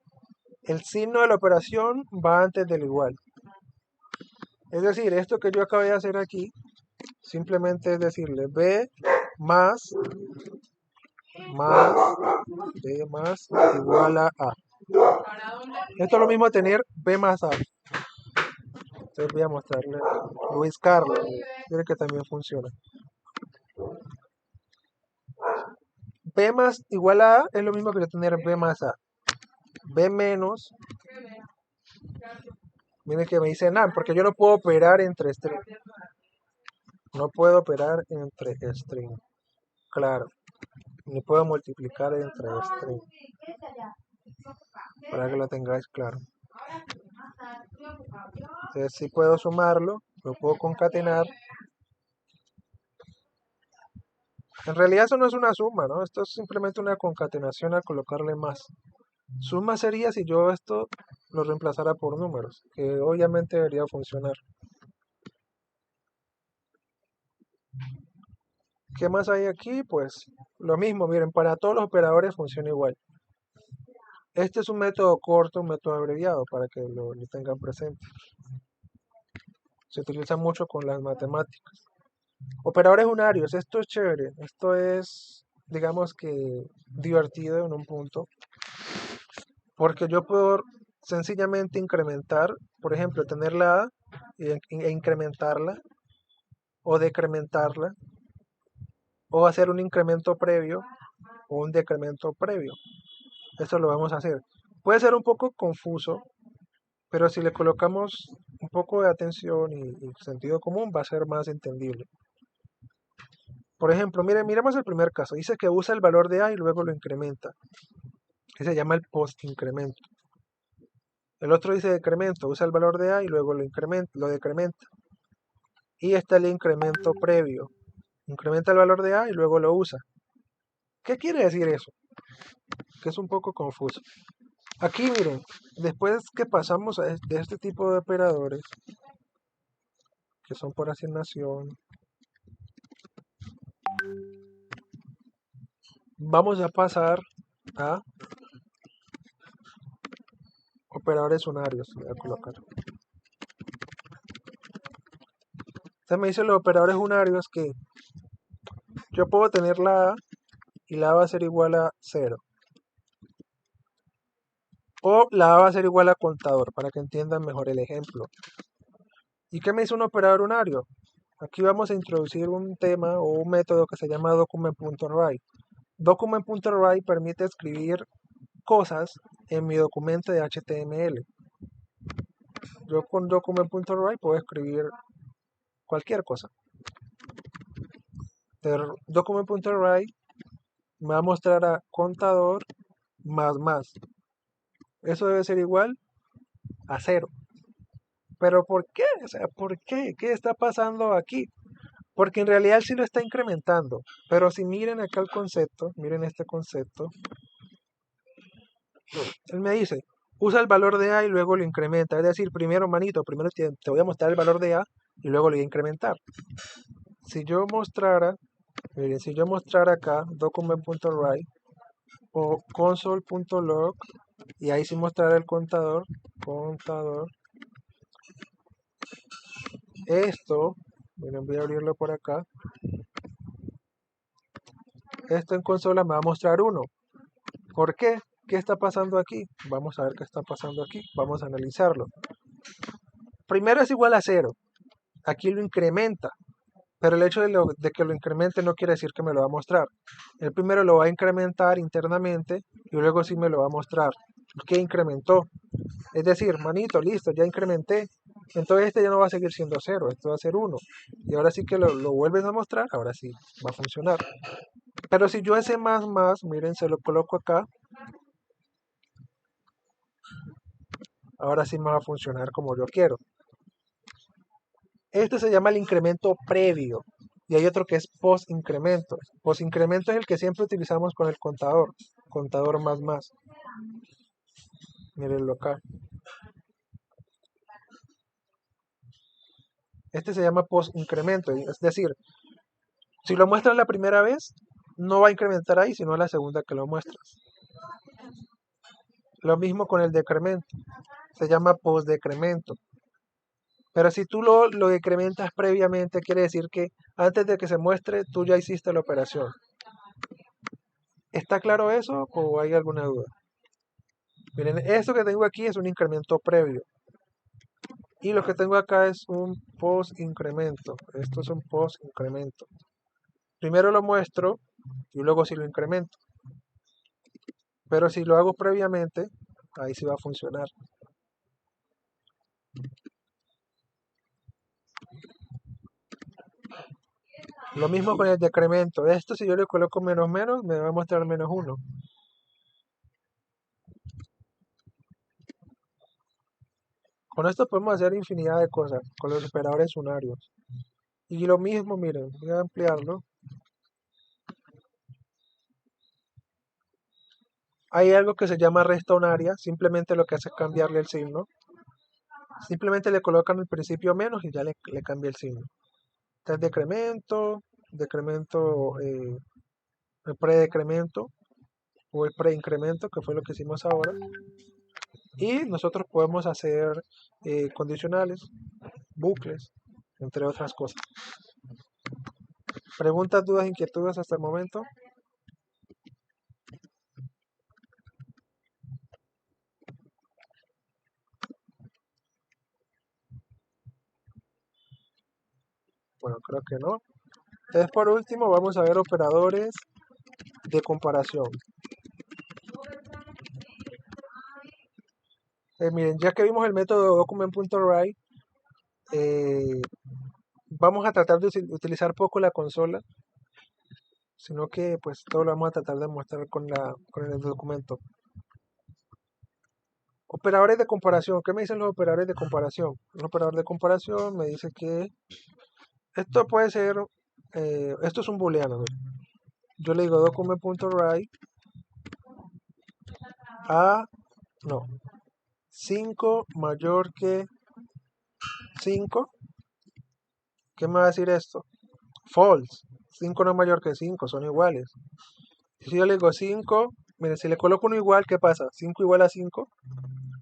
el signo de la operación va antes del igual. Es decir, esto que yo acabé de hacer aquí, simplemente es decirle B más B más igual a A. Esto es lo mismo tener B más A. Entonces voy a mostrarle Luis Carlos. Mire que también funciona. B más igual a A es lo mismo que yo tener B más A. B menos. Miren que me dice NAND, porque yo no puedo operar entre string. No puedo operar entre string. Claro. Ni puedo multiplicar entre string. Para que lo tengáis claro. Entonces sí puedo sumarlo, lo puedo concatenar. En realidad eso no es una suma, ¿no? Esto es simplemente una concatenación al colocarle más. Suma sería si yo esto lo reemplazara por números, que obviamente debería funcionar. ¿Qué más hay aquí? Pues lo mismo, miren, para todos los operadores funciona igual. Este es un método corto, un método abreviado, para que lo tengan presente. Se utiliza mucho con las matemáticas. Operadores unarios, esto es chévere, esto es, digamos que, divertido en un punto, porque yo puedo sencillamente incrementar, por ejemplo, tener la A e incrementarla, o decrementarla, o hacer un incremento previo o un decremento previo. Esto lo vamos a hacer. Puede ser un poco confuso, pero si le colocamos un poco de atención y sentido común va a ser más entendible. Por ejemplo, miremos el primer caso. Dice que usa el valor de A y luego lo incrementa. Que se llama el post-incremento. El otro dice decremento, usa el valor de A y luego lo decrementa. Y está el incremento previo. Incrementa el valor de A y luego lo usa. ¿Qué quiere decir eso? Que es un poco confuso. Aquí miren, después que pasamos de este tipo de operadores, que son por asignación, Vamos a pasar a operadores unarios. Voy a colocar. Entonces me dicen los operadores unarios que yo puedo tener la A y la A va a ser igual a 0. O la A va a ser igual a contador, para que entiendan mejor el ejemplo. ¿Y qué me dice un operador unario? Aquí vamos a introducir un tema o un método que se llama document.write. Document.write permite escribir cosas en mi documento de HTML. Yo con document.write puedo escribir cualquier cosa. Document.write me va a mostrar a contador más. Eso debe ser igual a 0. ¿Pero por qué? O sea, ¿por qué? ¿Qué está pasando aquí? Porque en realidad sí lo está incrementando. Pero si miren acá el concepto, miren este concepto, él me dice, usa el valor de A y luego lo incrementa. Es decir, primero, manito, primero te voy a mostrar el valor de A y luego lo voy a incrementar. Si yo mostrara, miren, si yo mostrara acá document.write o console.log y ahí sí mostrara el contador, esto, miren, voy a abrirlo por acá, esto en consola me va a mostrar 1. ¿Por qué? ¿Qué está pasando aquí? Vamos a ver qué está pasando aquí, vamos a analizarlo. Primero es igual a 0, aquí lo incrementa, pero el hecho de que lo incremente no quiere decir que me lo va a mostrar. El primero lo va a incrementar internamente y luego sí me lo va a mostrar. ¿Qué incrementó? Es decir, manito, listo, ya incrementé. Entonces este ya no va a seguir siendo 0, esto va a ser 1. Y ahora sí que lo vuelves a mostrar, ahora sí va a funcionar. Pero si yo ese más, miren, se lo coloco acá, ahora sí me va a funcionar como yo quiero. Este se llama el incremento previo. Y hay otro que es post-incremento. Post-incremento es el que siempre utilizamos con el contador. Contador más. Mírenlo acá. Este se llama post-incremento. Es decir, si lo muestras la primera vez, no va a incrementar ahí, sino la segunda que lo muestras. Lo mismo con el decremento. Se llama post-decremento. Pero si tú lo decrementas previamente, quiere decir que antes de que se muestre, tú ya hiciste la operación. ¿Está claro eso o hay alguna duda? Miren, esto que tengo aquí es un incremento previo. Y lo que tengo acá es un post-incremento. Esto es un post-incremento. Primero lo muestro y luego sí lo incremento. Pero si lo hago previamente, ahí sí va a funcionar. Lo mismo con el decremento. Esto si yo le coloco menos, me va a mostrar -1. Con esto podemos hacer infinidad de cosas con los operadores unarios. Y lo mismo, miren, voy a ampliarlo. Hay algo que se llama resta unaria, simplemente lo que hace es cambiarle el signo. Simplemente le colocan al principio menos y ya le cambia el signo. Está el decremento, el predecremento o el preincremento, que fue lo que hicimos ahora. Y nosotros podemos hacer condicionales, bucles, entre otras cosas. ¿Preguntas, dudas, inquietudes hasta el momento? Bueno, creo que no. Entonces, por último, vamos a ver operadores de comparación. Miren, ya que vimos el método document.write, vamos a tratar de utilizar poco la consola, sino que pues todo lo vamos a tratar de mostrar con el documento. Operadores de comparación. ¿Qué me dicen los operadores de comparación? Un operador de comparación me dice que esto puede ser, esto es un booleano. ¿Ve? Yo le digo document.write a, no, 5 mayor que 5. ¿Qué me va a decir esto? False. 5 no es mayor que 5, son iguales. Si yo le digo 5, miren, si le coloco uno igual, ¿qué pasa? 5 igual a 5,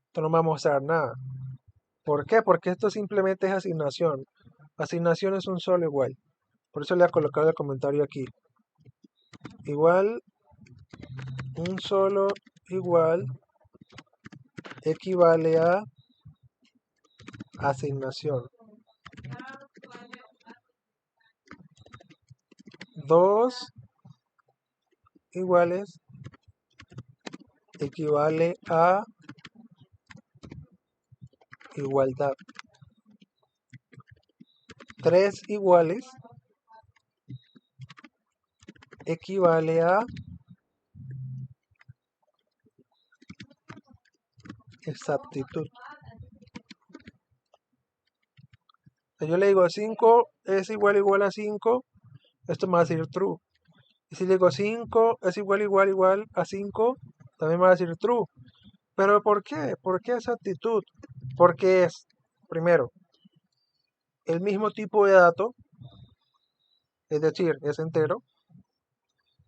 esto no me va a mostrar nada. ¿Por qué? Porque esto simplemente es asignación. Asignación es un solo igual. Por eso le voy a colocar el comentario aquí. Igual, un solo igual equivale a asignación. 2 iguales equivale a igualdad. 3 iguales equivale a exactitud. Si yo le digo 5 es igual a 5, esto me va a decir true. Y si le digo 5 es igual a 5, también me va a decir true. ¿Pero por qué? ¿Por qué exactitud? Porque es, primero, el mismo tipo de dato, es decir, es entero.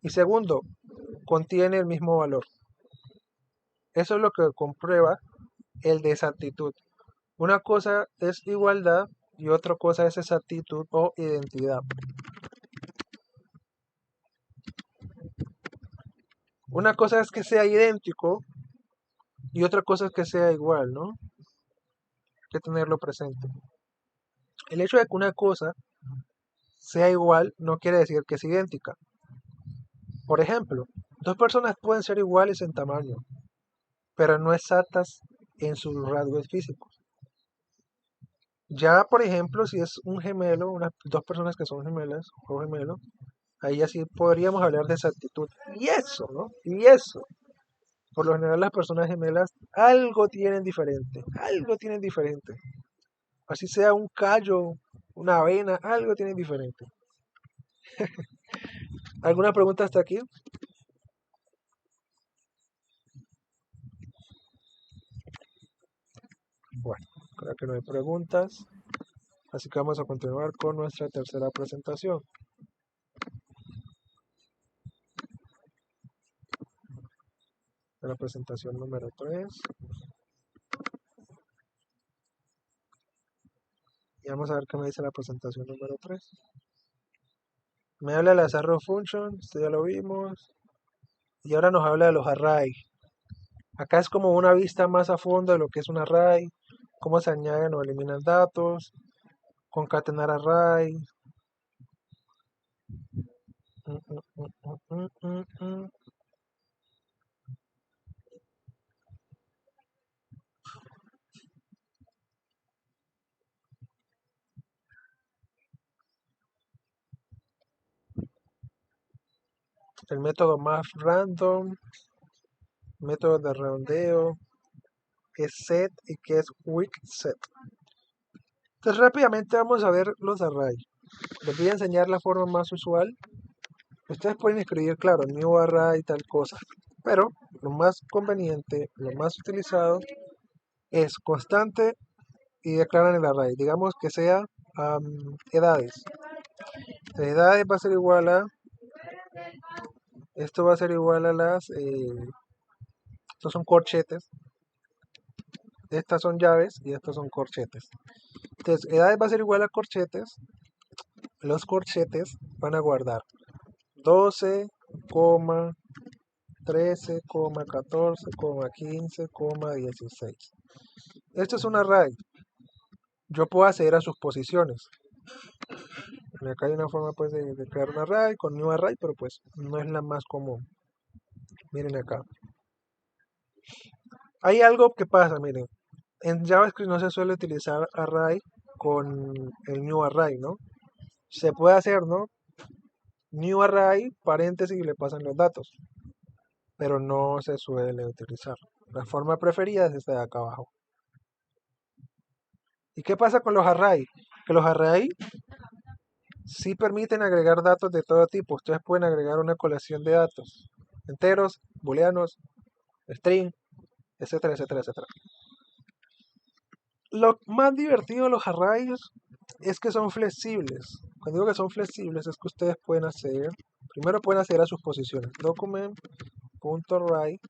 Y segundo, contiene el mismo valor. Eso es lo que comprueba el de exactitud. Una cosa es igualdad y otra cosa es exactitud o identidad. Una cosa es que sea idéntico y otra cosa es que sea igual, ¿no? Hay que tenerlo presente. El hecho de que una cosa sea igual no quiere decir que es idéntica. Por ejemplo, dos personas pueden ser iguales en tamaño, pero no exactas en sus rasgos físicos. Ya, por ejemplo, si es un gemelo, dos personas que son gemelas o gemelo, ahí así podríamos hablar de exactitud. Y eso, ¿no? Y eso. Por lo general las personas gemelas algo tienen diferente, algo tienen diferente. Así sea un callo, una avena, algo tienen diferente. ¿Alguna pregunta hasta aquí? Bueno, creo que no hay preguntas, así que vamos a continuar con nuestra tercera presentación. La presentación número 3. Y vamos a ver qué me dice la presentación número 3. Me habla de las arrow function, esto ya lo vimos. Y ahora nos habla de los array. Acá es como una vista más a fondo de lo que es un array, cómo se añaden o eliminan datos, concatenar array. El método math random, método de redondeo, que es set y que es weak set. Entonces rápidamente vamos a ver los array. Les voy a enseñar la forma más usual. Ustedes pueden escribir, claro, new array tal cosa, pero lo más conveniente, lo más utilizado es constante y declaran el array. Digamos que sea edades. Entonces, edades va a ser igual a, esto va a ser igual a estos son corchetes, estas son llaves y estos son corchetes. Entonces, edades va a ser igual a corchetes. Los corchetes van a guardar 12, 13, 14, 15, 16. Esto es un array. Yo puedo acceder a sus posiciones. Acá hay una forma pues de crear un array con new array, pero pues no es la más común. Miren acá. Hay algo que pasa, miren. En JavaScript no se suele utilizar array con el new array, ¿no? Se puede hacer, ¿no? New array, paréntesis y le pasan los datos, pero no se suele utilizar. La forma preferida es esta de acá abajo. ¿Y qué pasa con los array? Que los array sí permiten agregar datos de todo tipo. Ustedes pueden agregar una colección de datos enteros, booleanos, string, etcétera, etcétera, etcétera. Lo más divertido de los arrays es que son flexibles. Cuando digo que son flexibles es que ustedes pueden acceder, primero pueden acceder a sus posiciones, document.write.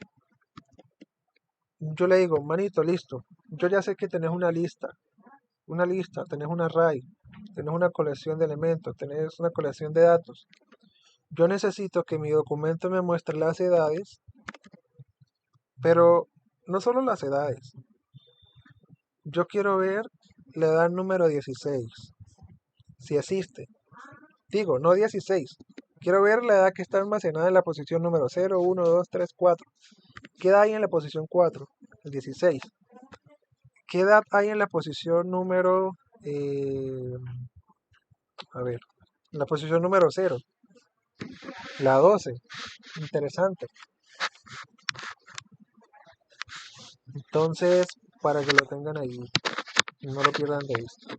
Yo le digo, manito, listo, yo ya sé que tenés una lista, tenés un array, tenés una colección de elementos, tenés una colección de datos. Yo necesito que mi documento me muestre las edades, pero no solo las edades. Yo quiero ver la edad número 16, si existe. Digo, no 16. Quiero ver la edad que está almacenada en la posición número 0, 1, 2, 3, 4. ¿Qué edad hay en la posición 4? El 16. ¿Qué edad hay en la posición número... a ver, en la posición número 0? La 12. Interesante. Entonces, para que lo tengan ahí, no lo pierdan de vista.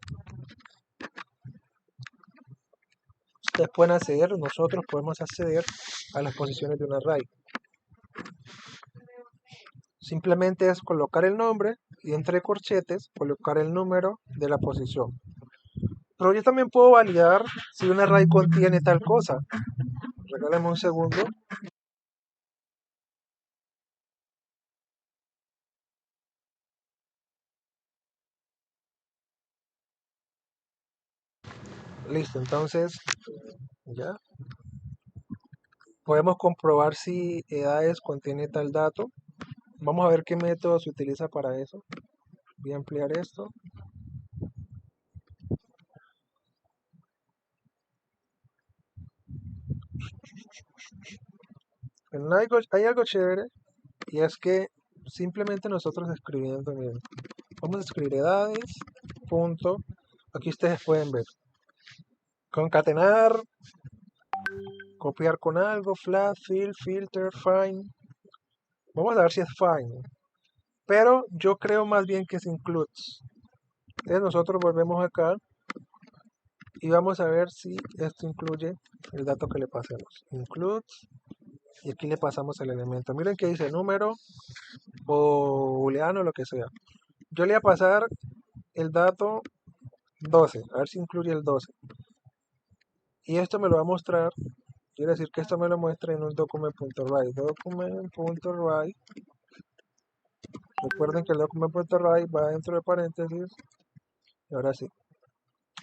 Ustedes pueden acceder, nosotros podemos acceder a las posiciones de un array. Simplemente es colocar el nombre y entre corchetes colocar el número de la posición. Pero yo también puedo validar si un array contiene tal cosa. Regálame un segundo. Listo, entonces ya podemos comprobar si edades contiene tal dato. Vamos a ver qué método se utiliza para eso. Voy a ampliar esto. Hay algo chévere y es que simplemente nosotros escribiendo, miren, vamos a escribir edades, punto, aquí ustedes pueden ver, concatenar, copiar con algo, flat, fill, filter, find, vamos a ver si es find, pero yo creo más bien que es includes. Entonces nosotros volvemos acá y vamos a ver si esto incluye el dato que le pasemos, includes, y aquí le pasamos el elemento. Miren que dice número o booleano, lo que sea. Yo le voy a pasar el dato 12, a ver si incluye el 12. Y esto me lo va a mostrar, quiere decir que esto me lo muestra en un document.write. Document.write. Recuerden que el document.write va dentro de paréntesis. Y ahora sí.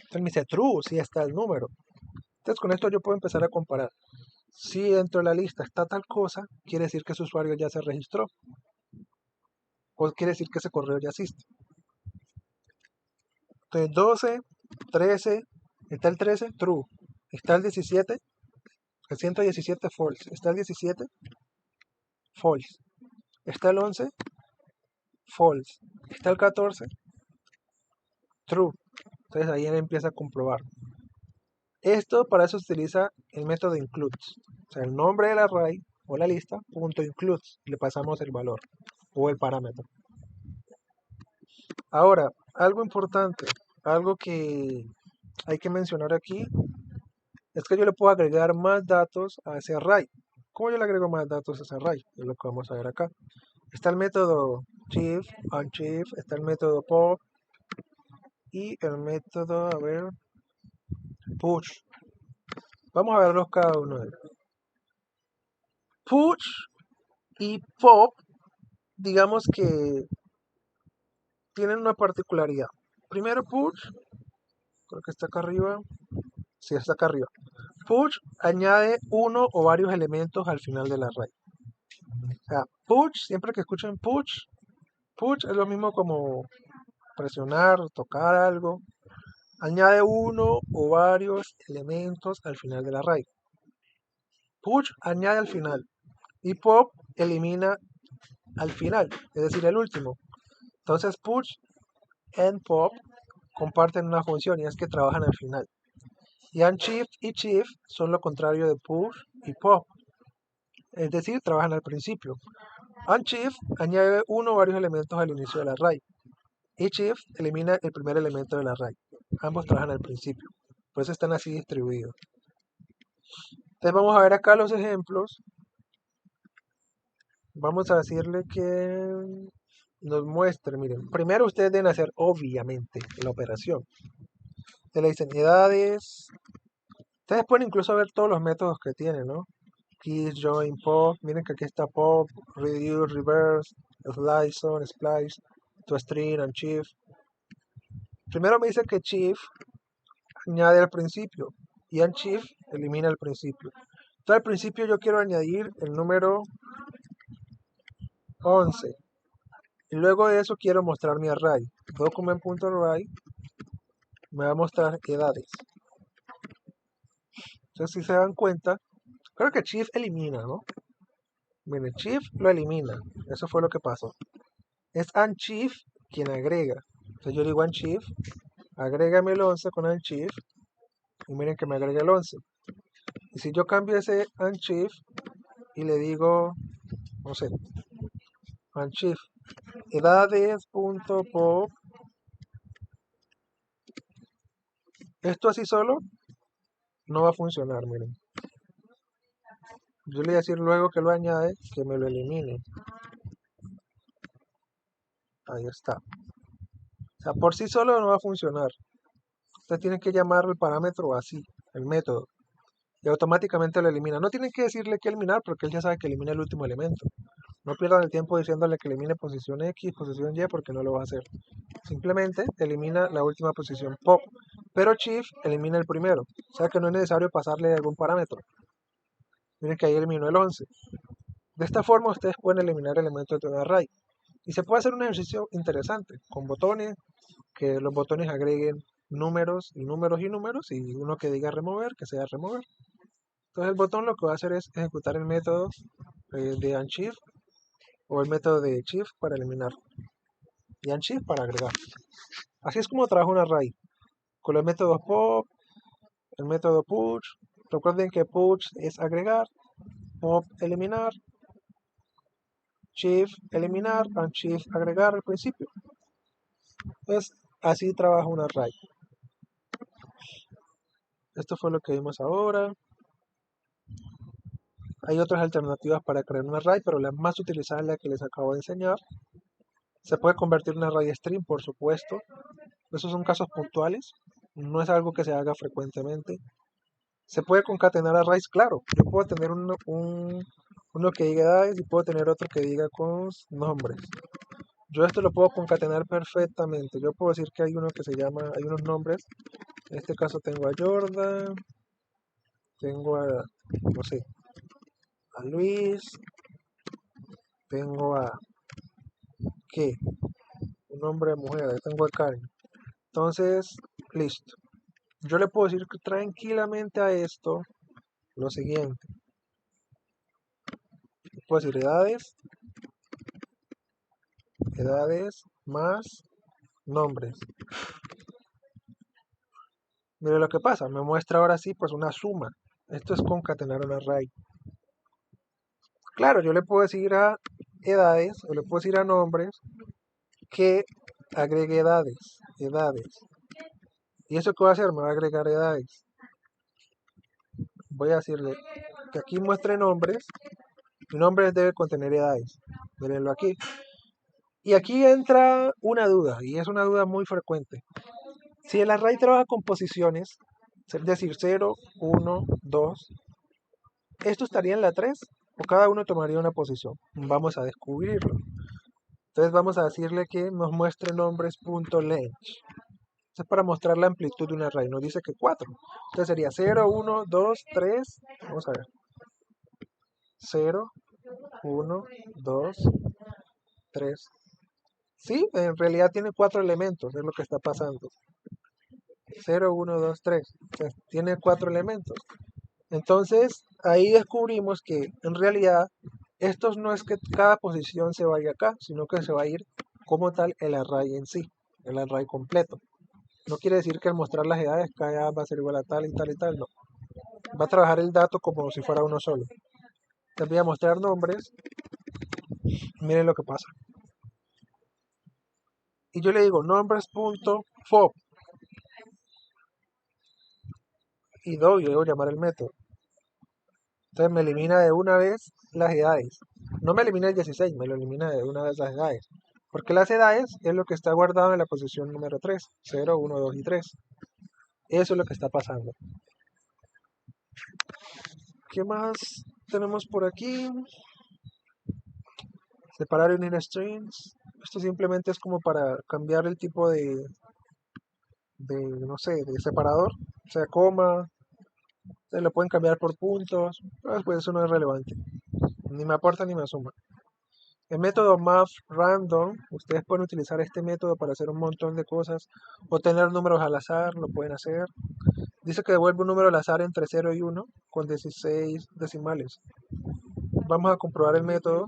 Entonces me dice true, si está el número. Entonces con esto yo puedo empezar a comparar. Si dentro de la lista está tal cosa, quiere decir que ese usuario ya se registró. O quiere decir que ese correo ya existe. Entonces 12, 13, está el 13, true. Está el 17, el 117, false. Está el 17, false. Está el 11, false. Está el 14, true. Entonces ahí él empieza a comprobar. Esto para eso se utiliza el método includes. O sea, el nombre del array o la lista, punto includes. Le pasamos el valor o el parámetro. Ahora, algo importante, algo que hay que mencionar aquí, es que yo le puedo agregar más datos a ese array. ¿Cómo yo le agrego más datos a ese array? Es lo que vamos a ver acá. Está el método chief, unchief, está el método pop y el método, a ver, push. Vamos a verlos cada uno de ellos. Push y pop, digamos que tienen una particularidad. Primero push, creo que está acá arriba. Sí, está acá arriba. Push añade uno o varios elementos al final del array. O sea, push, siempre que escuchen push es lo mismo como presionar, tocar algo. Añade uno o varios elementos al final del array. Push añade al final. Y pop elimina al final, es decir, el último. Entonces push and pop comparten una función y es que trabajan al final. Y unshift y shift son lo contrario de push y pop, es decir, trabajan al principio. Unshift añade uno o varios elementos al inicio del array y shift elimina el primer elemento del array. Ambos trabajan al principio, por eso están así distribuidos. Entonces vamos a ver acá los ejemplos. Vamos a decirle que nos muestre, miren, primero ustedes deben hacer obviamente la operación. le dicen edades. Ustedes pueden incluso ver todos los métodos que tiene, ¿no? Keys, join, pop. Miren que aquí está pop, reduce, reverse, slice on, splice, to string, unchief. Primero me dice que chief añade al principio y unchief elimina el principio. Entonces al principio yo quiero añadir el número 11 y luego de eso quiero mostrar mi array. Document.array me va a mostrar edades. Entonces si se dan cuenta, creo que chief elimina, ¿no? Miren, chief lo elimina. Eso fue lo que pasó. Es unchief quien agrega. Entonces yo digo unchief, agrégame el 11 con unchief y miren que me agrega el 11. Y si yo cambio ese unchief y le digo, no sé, unchief edades.pop, esto así solo no va a funcionar, miren. Yo le voy a decir luego que lo añade, que me lo elimine. Ahí está. O sea, por sí solo no va a funcionar. Usted tiene que llamar el parámetro así, el método, y automáticamente lo elimina. No tienen que decirle que eliminar porque él ya sabe que elimina el último elemento. No pierdan el tiempo diciéndole que elimine posición X, posición Y, porque no lo va a hacer. Simplemente elimina la última posición pop, pero shift elimina el primero. O sea que no es necesario pasarle algún parámetro. Miren que ahí eliminó el 11. De esta forma ustedes pueden eliminar elementos de un array. Y se puede hacer un ejercicio interesante con botones, que los botones agreguen números y números y números, y uno que diga remover, que sea remover. Entonces el botón lo que va a hacer es ejecutar el método de unshift o el método de shift para eliminar y unshift para agregar. Así es como trabaja un array, con los métodos pop, el método push. Recuerden que push es agregar, pop eliminar, shift eliminar, unshift agregar al principio. Entonces así trabaja un array. Esto fue lo que vimos ahora. Hay otras alternativas para crear un array, pero la más utilizada es la que les acabo de enseñar. Se puede convertir en un array string, por supuesto. Esos son casos puntuales. No es algo que se haga frecuentemente. Se puede concatenar arrays, claro. Yo puedo tener uno que diga edades y puedo tener otro que diga con nombres. Yo esto lo puedo concatenar perfectamente. Yo puedo decir que hay uno que se llama, hay unos nombres. En este caso tengo a Jordan, tengo a, no sé, a Luis, tengo a, ¿qué? Un hombre de mujer, ahí tengo a Karen. Entonces, listo. Yo le puedo decir tranquilamente a esto lo siguiente. Puedo decir edades más nombres. Mire lo que pasa, me muestra ahora sí pues una suma. Esto es concatenar un array. Claro, yo le puedo decir a edades o le puedo decir a nombres que agregue edades. ¿Y eso qué va a hacer? Me va a agregar edades. Voy a decirle que aquí muestre nombres y nombres debe contener edades. Mírenlo aquí. Y aquí entra una duda, y es una duda muy frecuente. Si el array trabaja con posiciones, es decir, 0, 1, 2, ¿esto estaría en la 3 o cada uno tomaría una posición? Vamos a descubrirlo. Entonces vamos a decirle que nos muestre nombres.length. Esto es para mostrar la amplitud de un array. Nos dice que 4. Entonces sería 0, 1, 2, 3. Vamos a ver. 0, 1, 2, 3. Sí, en realidad tiene 4 elementos, es lo que está pasando. 0, 1, 2, 3. O sea, tiene 4 elementos. Entonces, ahí descubrimos que en realidad estos no es que cada posición se vaya acá, sino que se va a ir como tal el array en sí, el array completo. No quiere decir que al mostrar las edades cada va a ser igual a tal y tal y tal, no. Va a trabajar el dato como si fuera uno solo. Les voy a mostrar nombres. Miren lo que pasa. Y yo le digo nombres.fop y doy, debo llamar el método. Entonces me elimina de una vez las edades. No me elimina el 16, me lo elimina de una vez las edades. Porque las edades es lo que está guardado en la posición número 3, 0, 1, 2 y 3. Eso es lo que está pasando. ¿Qué más tenemos por aquí? Separar unit strings. Esto simplemente es como para cambiar el tipo no sé, de separador. O sea, coma. Se lo pueden cambiar por puntos. Pero pues eso no es relevante. Ni me aporta ni me suma. El método math_random, ustedes pueden utilizar este método para hacer un montón de cosas o tener números al azar, lo pueden hacer. Dice que devuelve un número al azar entre 0 y 1 con 16 decimales. Vamos a comprobar el método.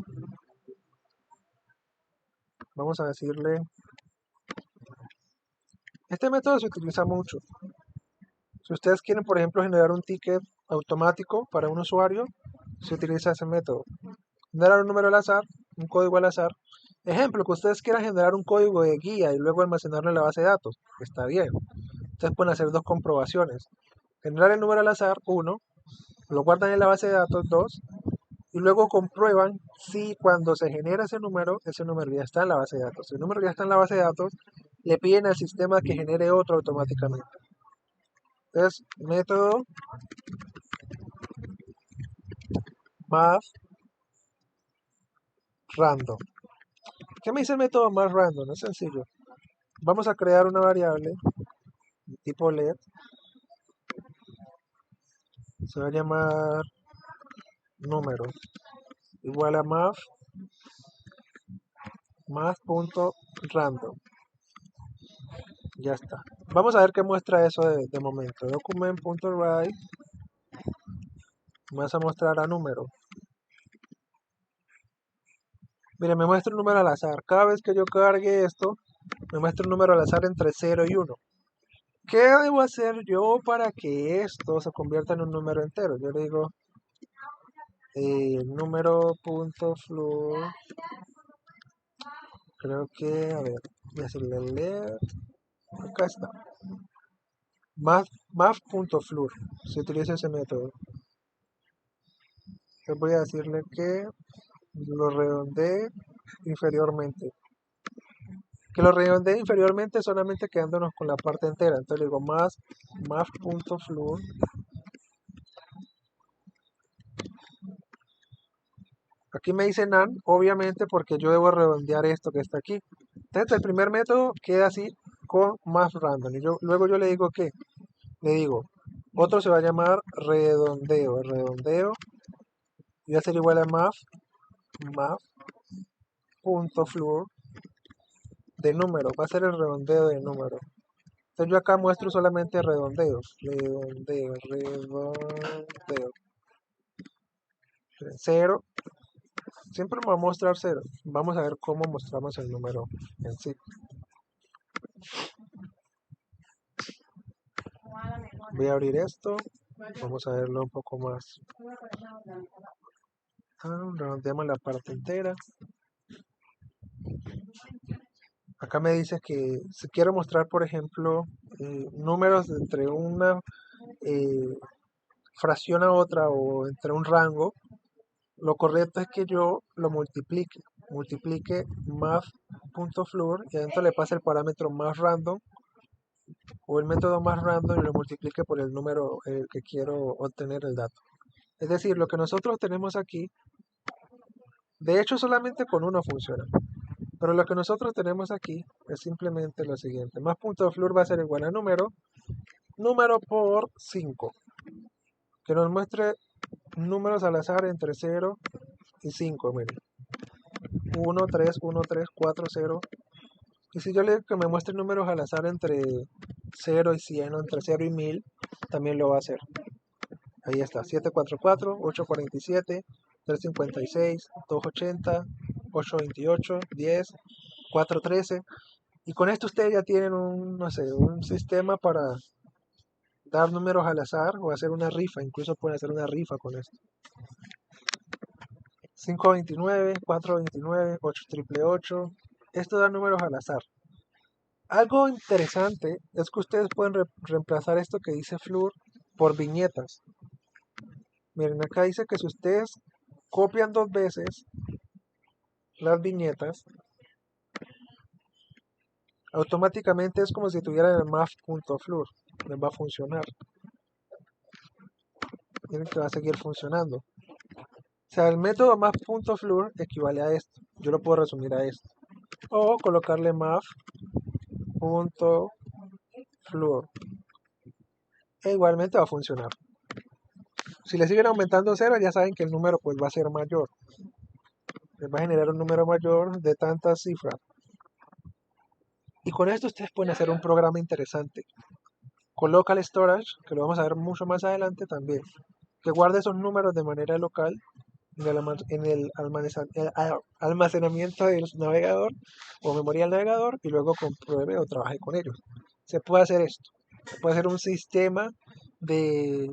Vamos a decirle, este método se utiliza mucho. Si ustedes quieren, por ejemplo, generar un ticket automático para un usuario, se utiliza ese método. Generar un número al azar, un código al azar. Ejemplo, que ustedes quieran generar un código de guía y luego almacenarlo en la base de datos. Está bien. Ustedes pueden hacer dos comprobaciones. Generar el número al azar, 1, lo guardan en la base de datos, 2, y luego comprueban si cuando se genera ese número ya está en la base de datos. Si el número ya está en la base de datos, le piden al sistema que genere otro automáticamente. Entonces, método math random. ¿Qué me dice el método math random? Es sencillo. Vamos a crear una variable de tipo let. Se va a llamar número igual a math.random. Ya está. Vamos a ver qué muestra eso de momento. Document.write. Me vas a mostrar a número. Mire, me muestra un número al azar. Cada vez que yo cargue esto, me muestra un número al azar entre 0 y 1. ¿Qué debo hacer yo para que esto se convierta en un número entero? Yo le digo número.floor. Creo que, a ver, voy a decirle let. Acá está. Math.floor. Se utiliza ese método. Yo voy a decirle que lo redondee inferiormente. Que lo redondee inferiormente solamente quedándonos con la parte entera. Entonces le digo math.floor. Aquí me dice none, obviamente porque yo debo redondear esto que está aquí. Entonces el primer método queda así con math random. Y luego yo le digo que, le digo, otro se va a llamar redondeo. Redondeo y va a ser igual a math.floor de número. Va a ser el redondeo de número. Entonces yo acá muestro solamente redondeos. Redondeo. 0. Siempre me va a mostrar 0. Vamos a ver cómo mostramos el número en sí. Voy a abrir esto. Vamos a verlo un poco más. Redondeamos la parte entera. Acá me dice que si quiero mostrar, por ejemplo, números entre una fracción a otra o entre un rango, lo correcto es que yo lo multiplique. Multiplique math.floor y adentro le pase el parámetro más random o el método más random y lo multiplique por el número que quiero obtener el dato. Es decir, lo que nosotros tenemos aquí, de hecho solamente con uno funciona. Pero lo que nosotros tenemos aquí es simplemente lo siguiente. Más.floor va a ser igual a número por 5. Que nos muestre números al azar entre 0 y 5. Miren. 1, 3, 1, 3, 4, 0. Y si yo le digo que me muestre números al azar entre 0 y 100 o entre 0 y 1000, también lo va a hacer. Ahí está. 744, 847, 356, 280, 828, 10, 413. Y con esto ustedes ya tienen no sé, un sistema para dar números al azar o hacer una rifa. Incluso pueden hacer una rifa con esto. 529, 429, 8888. Esto da números al azar. Algo interesante es que ustedes pueden reemplazar esto que dice floor por viñetas. Miren, acá dice que si ustedes copian 2 veces las viñetas, automáticamente es como si tuvieran el math.floor. les va a funcionar. Miren que va a seguir funcionando. O sea, el método math.floor equivale a esto. Yo lo puedo resumir a esto. O colocarle math.floor. E igualmente va a funcionar. Si le siguen aumentando cero, ya saben que el número pues va a ser mayor. Les va a generar un número mayor de tantas cifras. Y con esto ustedes pueden hacer un programa interesante. Con local storage, que lo vamos a ver mucho más adelante también, que guarde esos números de manera local en el almacenamiento del navegador o memoria del navegador y luego compruebe o trabaje con ellos. Se puede hacer esto. Se puede hacer un sistema de,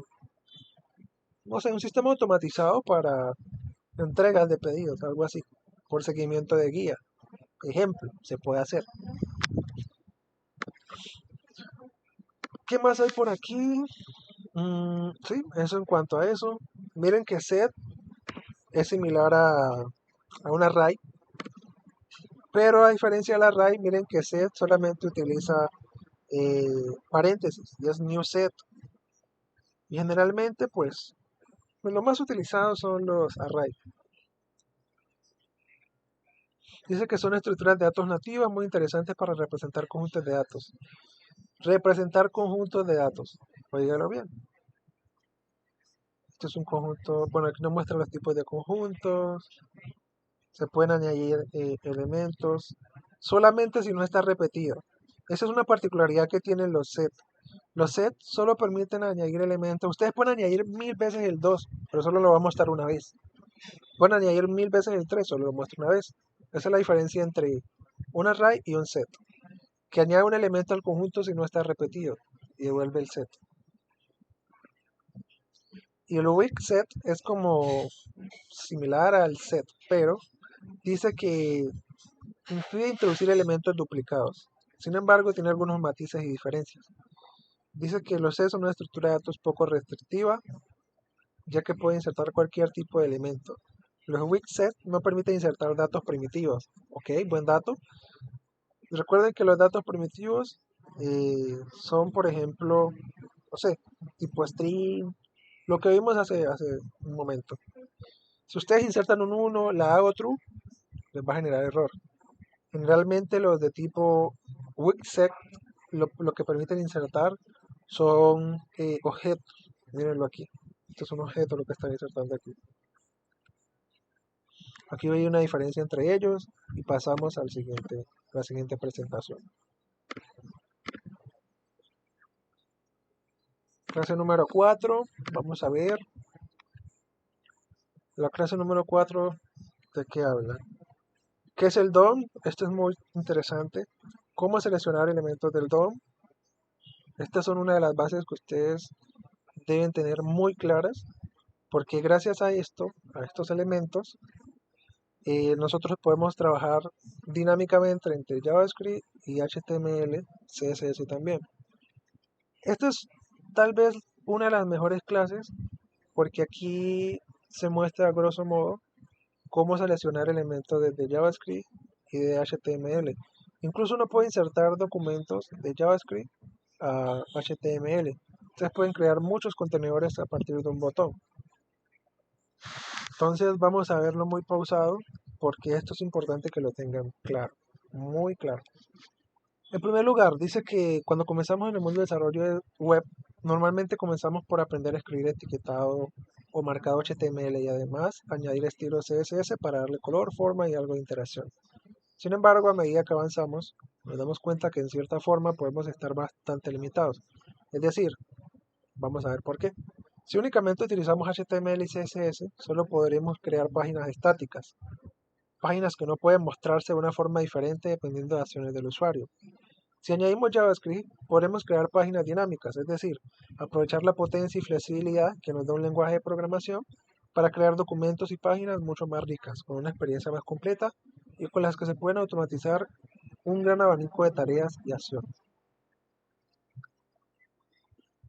no sé, un sistema automatizado para entregas de pedidos, algo así, por seguimiento de guía. Ejemplo, se puede hacer. ¿Qué más hay por aquí? Sí, eso en cuanto a eso. Miren que set es similar a un array, pero a diferencia del array, miren que set solamente utiliza eh, paréntesis y es new set. Y generalmente, pues lo más utilizado son los arrays. Dice que son estructuras de datos nativas muy interesantes para representar conjuntos de datos. Representar conjuntos de datos. Oígalo bien. Este es un conjunto, bueno, aquí nos muestra los tipos de conjuntos. Se pueden añadir elementos solamente si no está repetido. Esa es una particularidad que tienen los sets. Los sets solo permiten añadir elementos. Ustedes pueden añadir 1000 veces el 2, pero solo lo va a mostrar una vez. Pueden añadir 1000 veces el 3, solo lo muestra una vez. Esa es la diferencia entre un array y un set, que añade un elemento al conjunto si no está repetido y devuelve el set. Y el weak set es como similar al set, pero dice que incluye introducir elementos duplicados. Sin embargo, tiene algunos matices y diferencias. Dice que los sets son una estructura de datos poco restrictiva, ya que puede insertar cualquier tipo de elemento. Los weak set no permiten insertar datos primitivos. Ok, buen dato. Recuerden que los datos primitivos son, por ejemplo, no sé, tipo string, lo que vimos hace un momento. Si ustedes insertan un 1, la hago true, les va a generar error. Generalmente los de tipo weak lo que permiten insertar son objetos. Mírenlo aquí. Esto es un objeto lo que están insertando aquí. Aquí hay una diferencia entre ellos y pasamos a la siguiente presentación. Clase número 4. Vamos a ver. La clase número 4, ¿de qué habla? ¿Qué es el DOM? Esto es muy interesante. ¿Cómo seleccionar elementos del DOM? Estas son una de las bases que ustedes deben tener muy claras, porque gracias a esto, a estos elementos, nosotros podemos trabajar dinámicamente entre JavaScript y HTML, CSS también. Esta es tal vez una de las mejores clases, porque aquí se muestra a grosso modo cómo seleccionar elementos desde JavaScript y de HTML. Incluso uno puede insertar documentos de JavaScript a HTML. Ustedes pueden crear muchos contenedores a partir de un botón. Entonces vamos a verlo muy pausado porque esto es importante que lo tengan claro, muy claro. En primer lugar, dice que cuando comenzamos en el mundo del desarrollo de web, normalmente comenzamos por aprender a escribir etiquetado o marcado HTML y además añadir estilos CSS para darle color, forma y algo de interacción. Sin embargo, a medida que avanzamos, nos damos cuenta que en cierta forma podemos estar bastante limitados. Es decir, vamos a ver por qué. Si únicamente utilizamos HTML y CSS, solo podremos crear páginas estáticas, páginas que no pueden mostrarse de una forma diferente dependiendo de acciones del usuario. Si añadimos JavaScript, podremos crear páginas dinámicas, es decir, aprovechar la potencia y flexibilidad que nos da un lenguaje de programación para crear documentos y páginas mucho más ricas, con una experiencia más completa y con las que se pueden automatizar un gran abanico de tareas y acciones.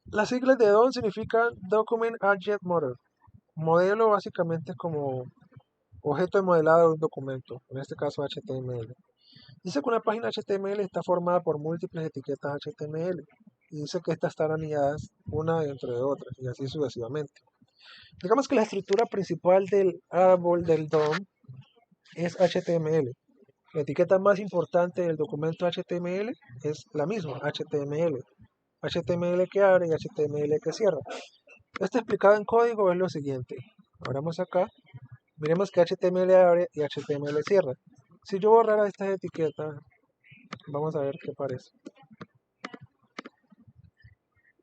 Las siglas de DOM significan Document Object Model. Modelo básicamente es como objeto de modelado de un documento, en este caso HTML. Dice que una página HTML está formada por múltiples etiquetas HTML y dice que estas están anidadas una dentro de otra y así sucesivamente. Digamos que la estructura principal del árbol del DOM es HTML. La etiqueta más importante del documento HTML es la misma, HTML. HTML que abre y HTML que cierra. Esto explicado en código es lo siguiente. Abramos acá, miremos que HTML abre y HTML cierra. Si yo borrara estas etiquetas, vamos a ver qué parece.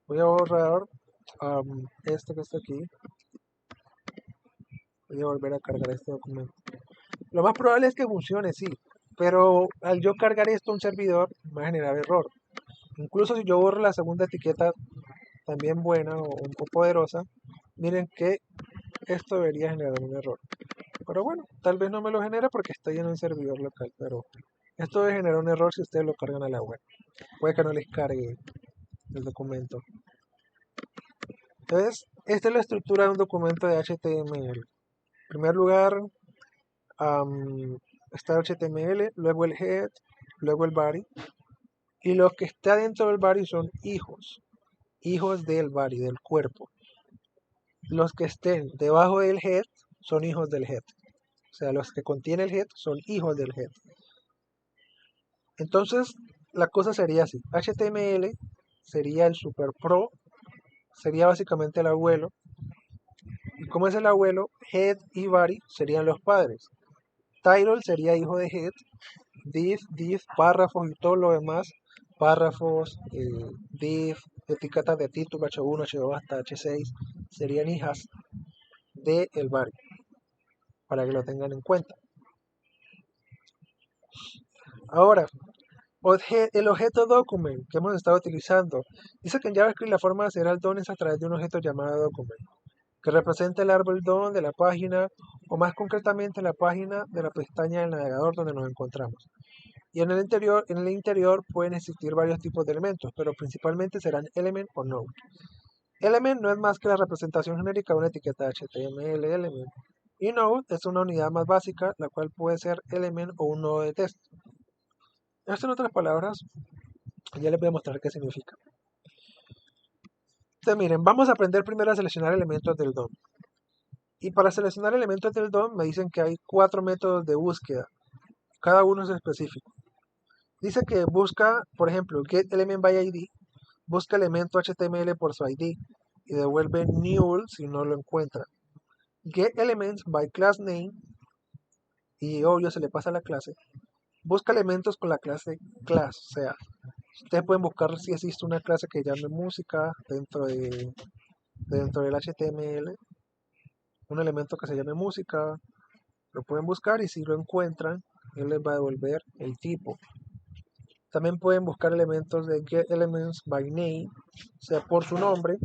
Voy a borrar este que está aquí. Voy a volver a cargar este documento. Lo más probable es que funcione, sí, pero al yo cargar esto a un servidor me va a generar error. Incluso si yo borro la segunda etiqueta, también buena o poderosa, miren que esto debería generar un error. Pero bueno, tal vez no me lo genera porque estoy en un servidor local, pero esto debe generar un error si ustedes lo cargan a la web. Puede que no les cargue el documento. Entonces, esta es la estructura de un documento de HTML. En primer lugar, está el HTML, luego el head, luego el body. Y lo que está dentro del body son hijos del body, del cuerpo. Los que estén debajo del head son hijos del head. O sea, los que contiene el head son hijos del head. Entonces, la cosa sería así. HTML sería el super pro, sería básicamente el abuelo. Y como es el abuelo, head y body serían los padres. Title sería hijo de head, div, párrafos y todo lo demás, párrafos, div, etiquetas de título H1, H2 hasta H6, serían hijas del body, para que lo tengan en cuenta. Ahora, el objeto document que hemos estado utilizando, dice que en JavaScript la forma de hacer al DOM es a través de un objeto llamado document, que representa el árbol DOM de la página, o más concretamente la página de la pestaña del navegador donde nos encontramos. Y en el interior pueden existir varios tipos de elementos, pero principalmente serán element o node. Element no es más que la representación genérica de una etiqueta HTML element. Y node es una unidad más básica, la cual puede ser element o un nodo de texto. Esto en otras palabras, ya les voy a mostrar qué significa. Entonces miren, vamos a aprender primero a seleccionar elementos del DOM. Y para seleccionar elementos del DOM me dicen que hay 4 métodos de búsqueda. Cada uno es específico. Dice que busca, por ejemplo, getElementById, busca elemento HTML por su ID y devuelve null si no lo encuentra. getElementsByClassName, y obvio se le pasa a la clase, busca elementos con la clase class, o sea, ustedes pueden buscar si existe una clase que llame música dentro del HTML, un elemento que se llame música, lo pueden buscar y si lo encuentran, él les va a devolver el tipo. También pueden buscar elementos de getElementsByName, o sea, por su nombre.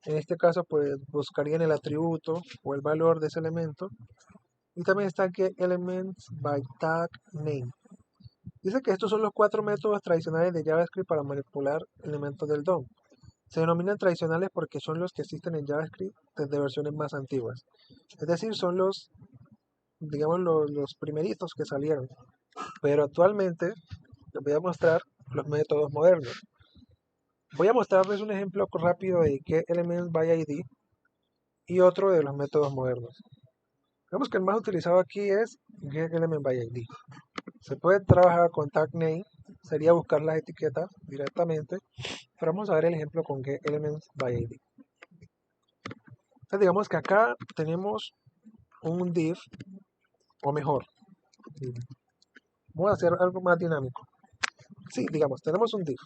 En este caso, pues buscarían el atributo o el valor de ese elemento. Y también está getElementsByTagName. Dice que estos son los 4 métodos tradicionales de JavaScript para manipular elementos del DOM. Se denominan tradicionales porque son los que existen en JavaScript desde versiones más antiguas. Es decir, son digamos, los primeritos que salieron. Pero actualmente les voy a mostrar los métodos modernos. Voy a mostrarles un ejemplo rápido de getElementsById y otro de los métodos modernos. Vemos que el más utilizado aquí es getElementById. Se puede trabajar con tagName, sería buscar las etiquetas directamente, pero vamos a ver el ejemplo con getElementsById. Entonces digamos que acá tenemos un div, o mejor, vamos a hacer algo más dinámico. Sí, digamos, tenemos un div,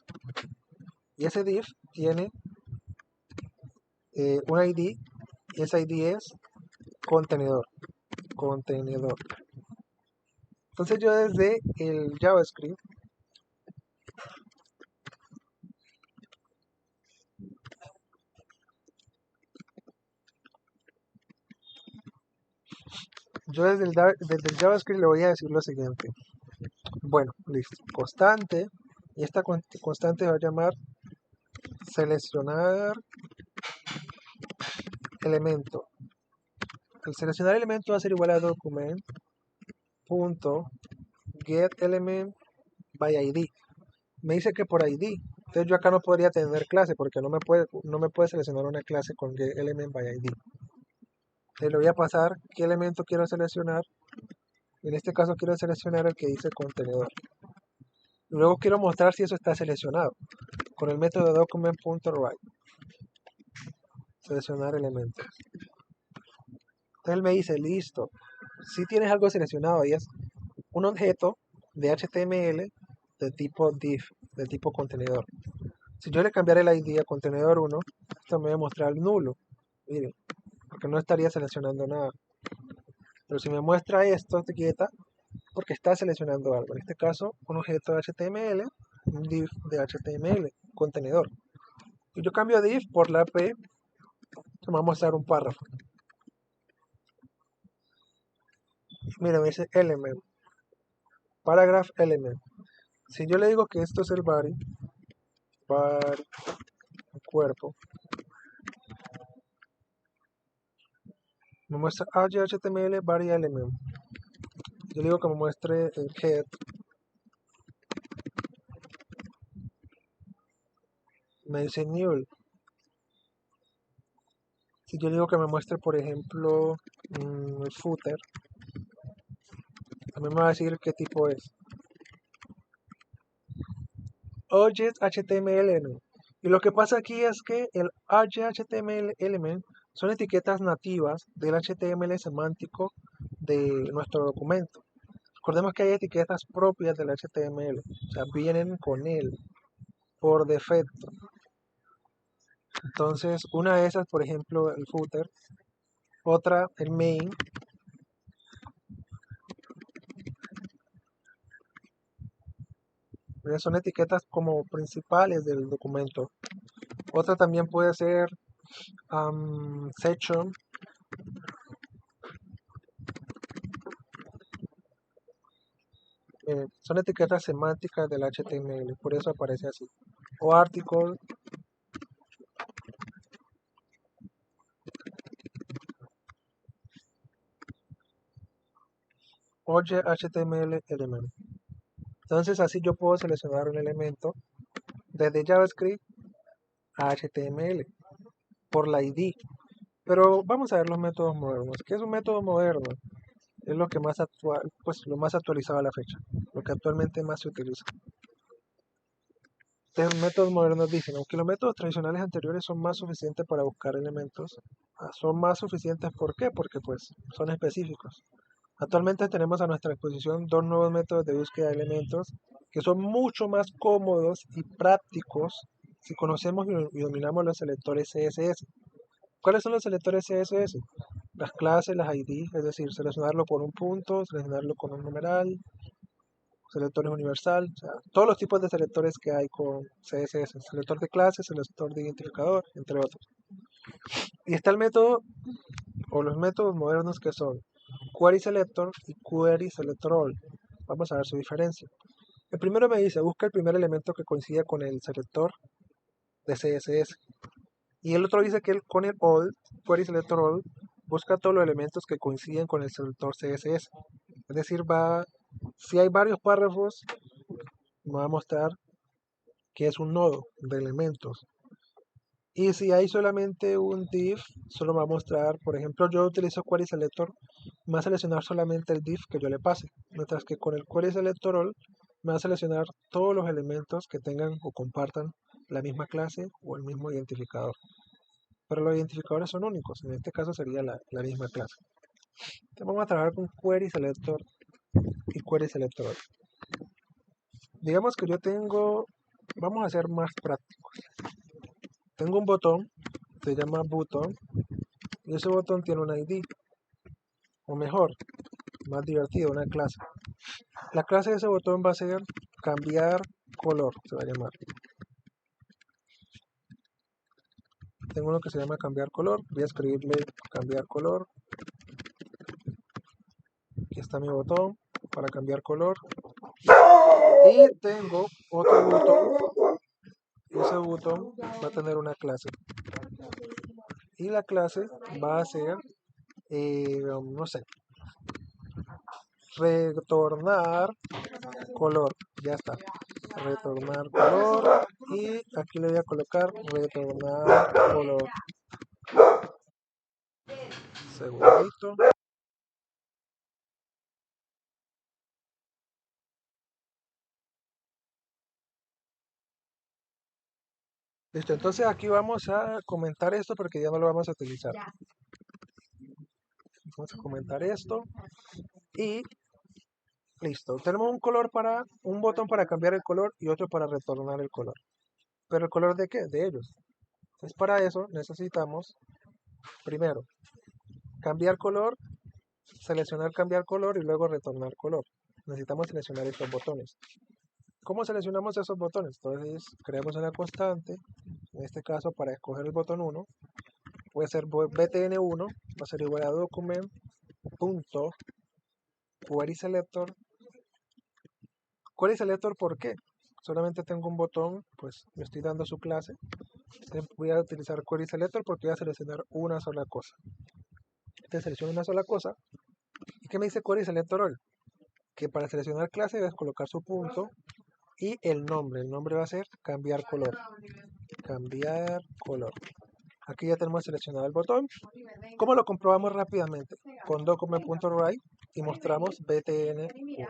y ese div tiene un ID, y ese ID es contenedor. Entonces yo desde el JavaScript desde el JavaScript le voy a decir lo siguiente. Bueno, listo. Constante. Y esta constante va a llamar seleccionar elemento. El seleccionar elemento va a ser igual a document.getElementById. Me dice que por ID. Entonces yo acá no podría tener clase porque no me puede seleccionar una clase con getElementById. Entonces le voy a pasar qué elemento quiero seleccionar. En este caso quiero seleccionar el que dice contenedor. Luego quiero mostrar si eso está seleccionado con el método document.write. Seleccionar elementos. Entonces él me dice, listo, si tienes algo seleccionado y es un objeto de HTML de tipo div, de tipo contenedor. Si yo le cambiara el ID a contenedor 1, esto me va a mostrar nulo. Miren, porque no estaría seleccionando nada. Pero si me muestra esto, etiqueta, porque está seleccionando algo. En este caso, un objeto de HTML, un div de HTML, contenedor. Y yo cambio div por la P, que me va a mostrar un párrafo. Miren, me dice element, paragraph element. Si yo le digo que esto es el body, el cuerpo, me muestra HTML body element. Yo le digo que me muestre el head, me dice null. Si yo le digo que me muestre, por ejemplo, el footer, también me va a decir qué tipo es. Object HTML element. Y lo que pasa aquí es que el HTML element son etiquetas nativas del HTML semántico de nuestro documento. Recordemos que hay etiquetas propias del HTML, o sea, vienen con él por defecto. Entonces, una de esas, por ejemplo, el footer, otra, el main. Son etiquetas como principales del documento. Otra también puede ser section. Son etiquetas semánticas del HTML, por eso aparece así. O article. Object HTML element. Entonces así yo puedo seleccionar un elemento desde JavaScript a HTML por la ID. Pero vamos a ver los métodos modernos. ¿Qué es un método moderno? Es lo que más actual, pues lo más actualizado a la fecha, lo que actualmente más se utiliza. Entonces, métodos modernos dicen, aunque los métodos tradicionales anteriores son más suficientes para buscar elementos, son más suficientes, ¿por qué? Porque pues son específicos. Actualmente tenemos a nuestra disposición dos nuevos métodos de búsqueda de elementos que son mucho más cómodos y prácticos si conocemos y dominamos los selectores CSS. ¿Cuáles son los selectores CSS? Las clases, las ID, es decir, seleccionarlo por un punto, seleccionarlo con un numeral, selectores universal, o sea, todos los tipos de selectores que hay con CSS, selector de clases, selector de identificador, entre otros. Y está el método, o los métodos modernos que son Query Selector y Query Selector All. Vamos a ver su diferencia. El primero me dice, busca el primer elemento que coincida con el selector de CSS. Y el otro dice que con el All, Query Selector All, busca todos los elementos que coinciden con el selector CSS. Es decir, si hay varios párrafos, me va a mostrar que es un nodo de elementos. Y si hay solamente un div, solo me va a mostrar, por ejemplo, yo utilizo Query Selector, me va a seleccionar solamente el div que yo le pase. Mientras que con el Query Selector All, me va a seleccionar todos los elementos que tengan o compartan la misma clase o el mismo identificador. Pero los identificadores son únicos, en este caso sería la misma clase. Entonces vamos a trabajar con Query Selector y Query Selector All. Digamos que yo tengo, vamos a ser más prácticos. Tengo un botón, se llama button, y ese botón tiene una ID, o mejor, más divertido, una clase. La clase de ese botón va a ser cambiar color, se va a llamar. Tengo uno que se llama cambiar color, voy a escribirle cambiar color. Aquí está mi botón para cambiar color. Y tengo otro botón, y ese botón va a tener una clase. Y la clase va a ser, no sé, retornar color, ya está. retornar color y aquí le voy a colocar retornar color. Segundito. Listo, entonces aquí vamos a comentar esto porque ya no lo vamos a utilizar. Vamos a comentar esto y listo. Tenemos un botón para cambiar el color y otro para retornar el color. ¿Pero el color de qué? De ellos. Entonces para eso necesitamos, primero, cambiar color, seleccionar cambiar color y luego retornar color. Necesitamos seleccionar estos botones. ¿Cómo seleccionamos esos botones? Entonces creamos una constante, en este caso para escoger el botón 1, puede ser btn1, va a ser igual a document.querySelector. QuerySelector, ¿por qué? Solamente tengo un botón, pues me estoy dando su clase. Entonces voy a utilizar QuerySelector porque voy a seleccionar una sola cosa. Entonces selecciono una sola cosa. ¿Y qué me dice QuerySelector all? Que para seleccionar clase debes colocar su punto y el nombre. El nombre va a ser cambiar color. Cambiar color. Aquí ya tenemos seleccionado el botón. ¿Cómo lo comprobamos rápidamente? Con document.write y mostramos btn1.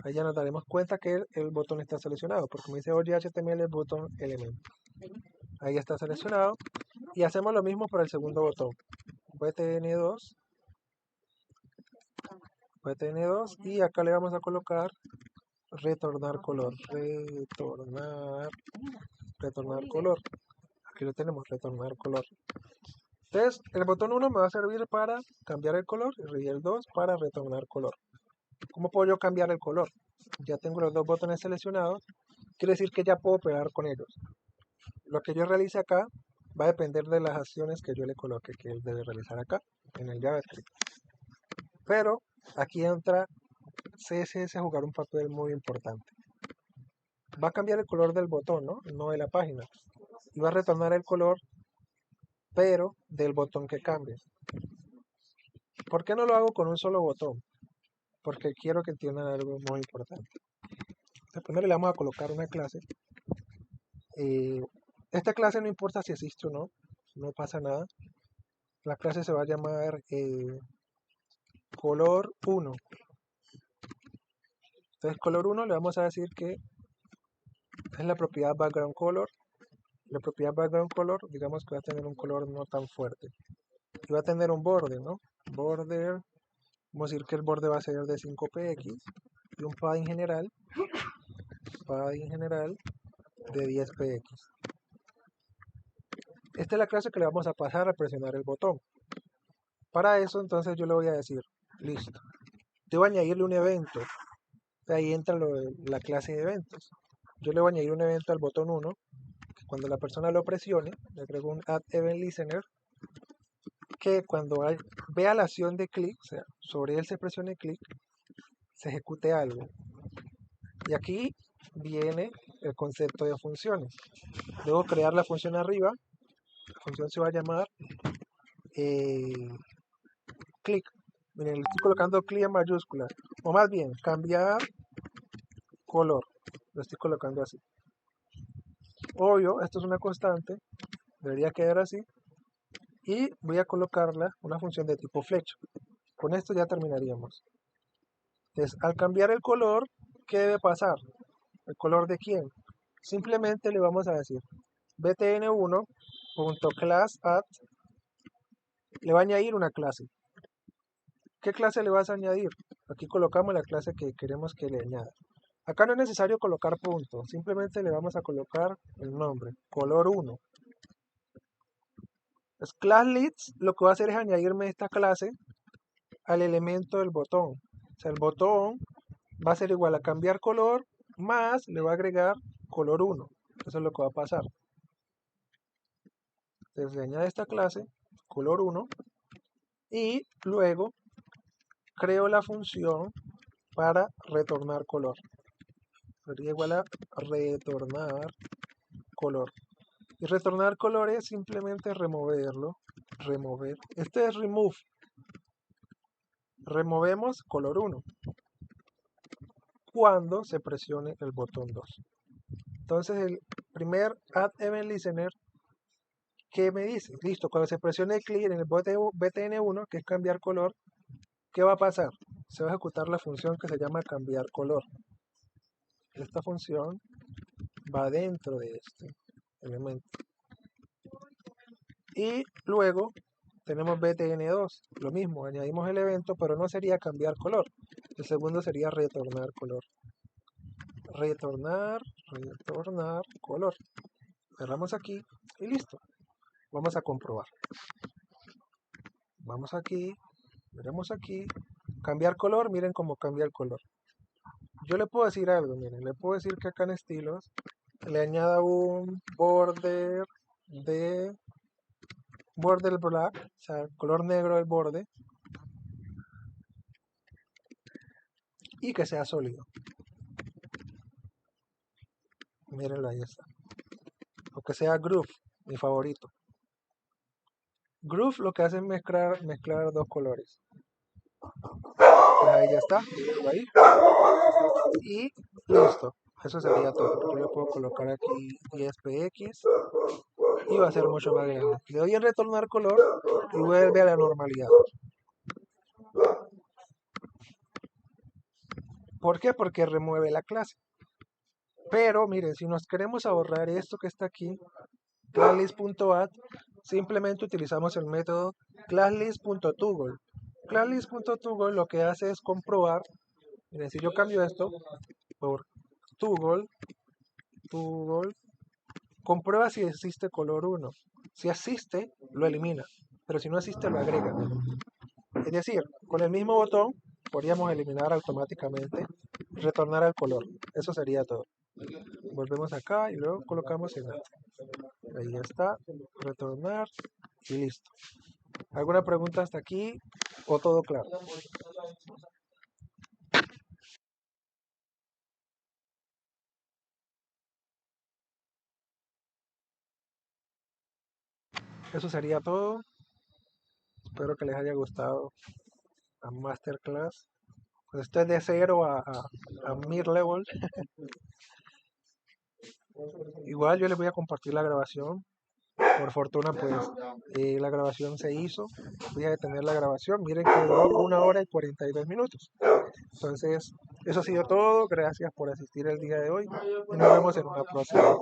Ahí ya nos daremos cuenta que el botón está seleccionado porque me dice HTML button element. Ahí está seleccionado. Y hacemos lo mismo para el segundo botón. btn2. btn2 y acá le vamos a colocar retornar color. Retornar color. Aquí lo tenemos, retornar color. Entonces, el botón 1 me va a servir para cambiar el color y el 2 para retornar color. ¿Cómo puedo yo cambiar el color? Ya tengo los dos botones seleccionados, quiere decir que ya puedo operar con ellos. Lo que yo realice acá va a depender de las acciones que yo le coloque que él debe realizar acá en el JavaScript. Pero aquí entra CSS a jugar un papel muy importante. Va a cambiar el color del botón, no de la página. Y va a retornar el color, pero del botón que cambie. ¿Por qué no lo hago con un solo botón? Porque quiero que entiendan algo muy importante. Entonces, primero le vamos a colocar una clase. Esta clase no importa si existe o no, no pasa nada. La clase se va a llamar color 1. Entonces color 1 le vamos a decir que es la propiedad background color. La propiedad background color, digamos que va a tener un color no tan fuerte. Y va a tener un borde, ¿no? Border, vamos a decir que el borde va a ser de 5px y un padding general de 10px. Esta es la clase que le vamos a pasar al presionar el botón. Para eso entonces yo le voy a decir, listo, debo añadirle un evento. Ahí entra la clase de eventos. Yo le voy a añadir un evento al botón 1, que cuando la persona lo presione, le agrego un add event listener, que cuando vea la acción de clic, o sea, sobre él se presione clic, se ejecute algo. Y aquí viene el concepto de funciones. Debo crear la función arriba, la función se va a llamar clic. Miren, le estoy colocando clic en mayúscula, o más bien, cambiar color, lo estoy colocando así. Obvio, esto es una constante, debería quedar así. Y voy a colocarla una función de tipo flecha. Con esto ya terminaríamos. Entonces, al cambiar el color, ¿qué debe pasar? ¿El color de quién? Simplemente le vamos a decir btn1.classAdd, le va a añadir una clase. ¿Qué clase le vas a añadir? Aquí colocamos la clase que queremos que le añada. Acá no es necesario colocar punto, simplemente le vamos a colocar el nombre, color 1. ClassLeads lo que va a hacer es añadirme esta clase al elemento del botón. O sea, el botón va a ser igual a cambiar color más le va a agregar color 1. Eso es lo que va a pasar. Entonces le añade esta clase, color 1, y luego creo la función para retornar color. Sería igual a retornar color. Y retornar color es simplemente removerlo. Remover. Este es remove. Removemos color 1 cuando se presione el botón 2. Entonces el primer Add Event Listener, ¿qué me dice? Listo, cuando se presione clear en el btn1, que es cambiar color, ¿qué va a pasar? Se va a ejecutar la función que se llama cambiar color. Esta función va dentro de este elemento. Y luego tenemos btn2, lo mismo, añadimos el evento, pero no sería cambiar color. El segundo sería retornar color. Retornar color. Cerramos aquí y listo. Vamos a comprobar. Vamos aquí, miremos aquí, cambiar color, miren cómo cambia el color. Yo le puedo decir algo, miren, le puedo decir que acá en estilos le añada un border black, o sea, color negro del borde, y que sea sólido. Mírenlo, ahí está. O que sea groove, mi favorito. Groove lo que hace es mezclar dos colores. Pues ahí ya está, ahí. Y listo, eso sería todo. Yo le puedo colocar aquí 10px y va a ser mucho más grande. Le doy en retornar color y vuelve a la normalidad. ¿Por qué? Porque remueve la clase. Pero miren, si nos queremos ahorrar esto que está aquí, classlist.add, simplemente utilizamos el método classlist.toggle. Classlist.toggle lo que hace es comprobar, miren, si yo cambio esto por toggle, comprueba si existe color 1. Si existe, lo elimina, pero si no existe, lo agrega. Es decir, con el mismo botón podríamos eliminar automáticamente y retornar al color. Eso sería todo. Volvemos acá y luego colocamos en alto. Ahí está, retornar y listo. ¿Alguna pregunta hasta aquí o todo claro? Eso sería todo. Espero que les haya gustado la masterclass. Pues esto es de 0 a mid-level. Igual yo les voy a compartir la grabación. Por fortuna, pues la grabación se hizo. Voy a detener la grabación. Miren que duró 1 hora y 42 minutos. Entonces, eso ha sido todo. Gracias por asistir el día de hoy y nos vemos en una próxima.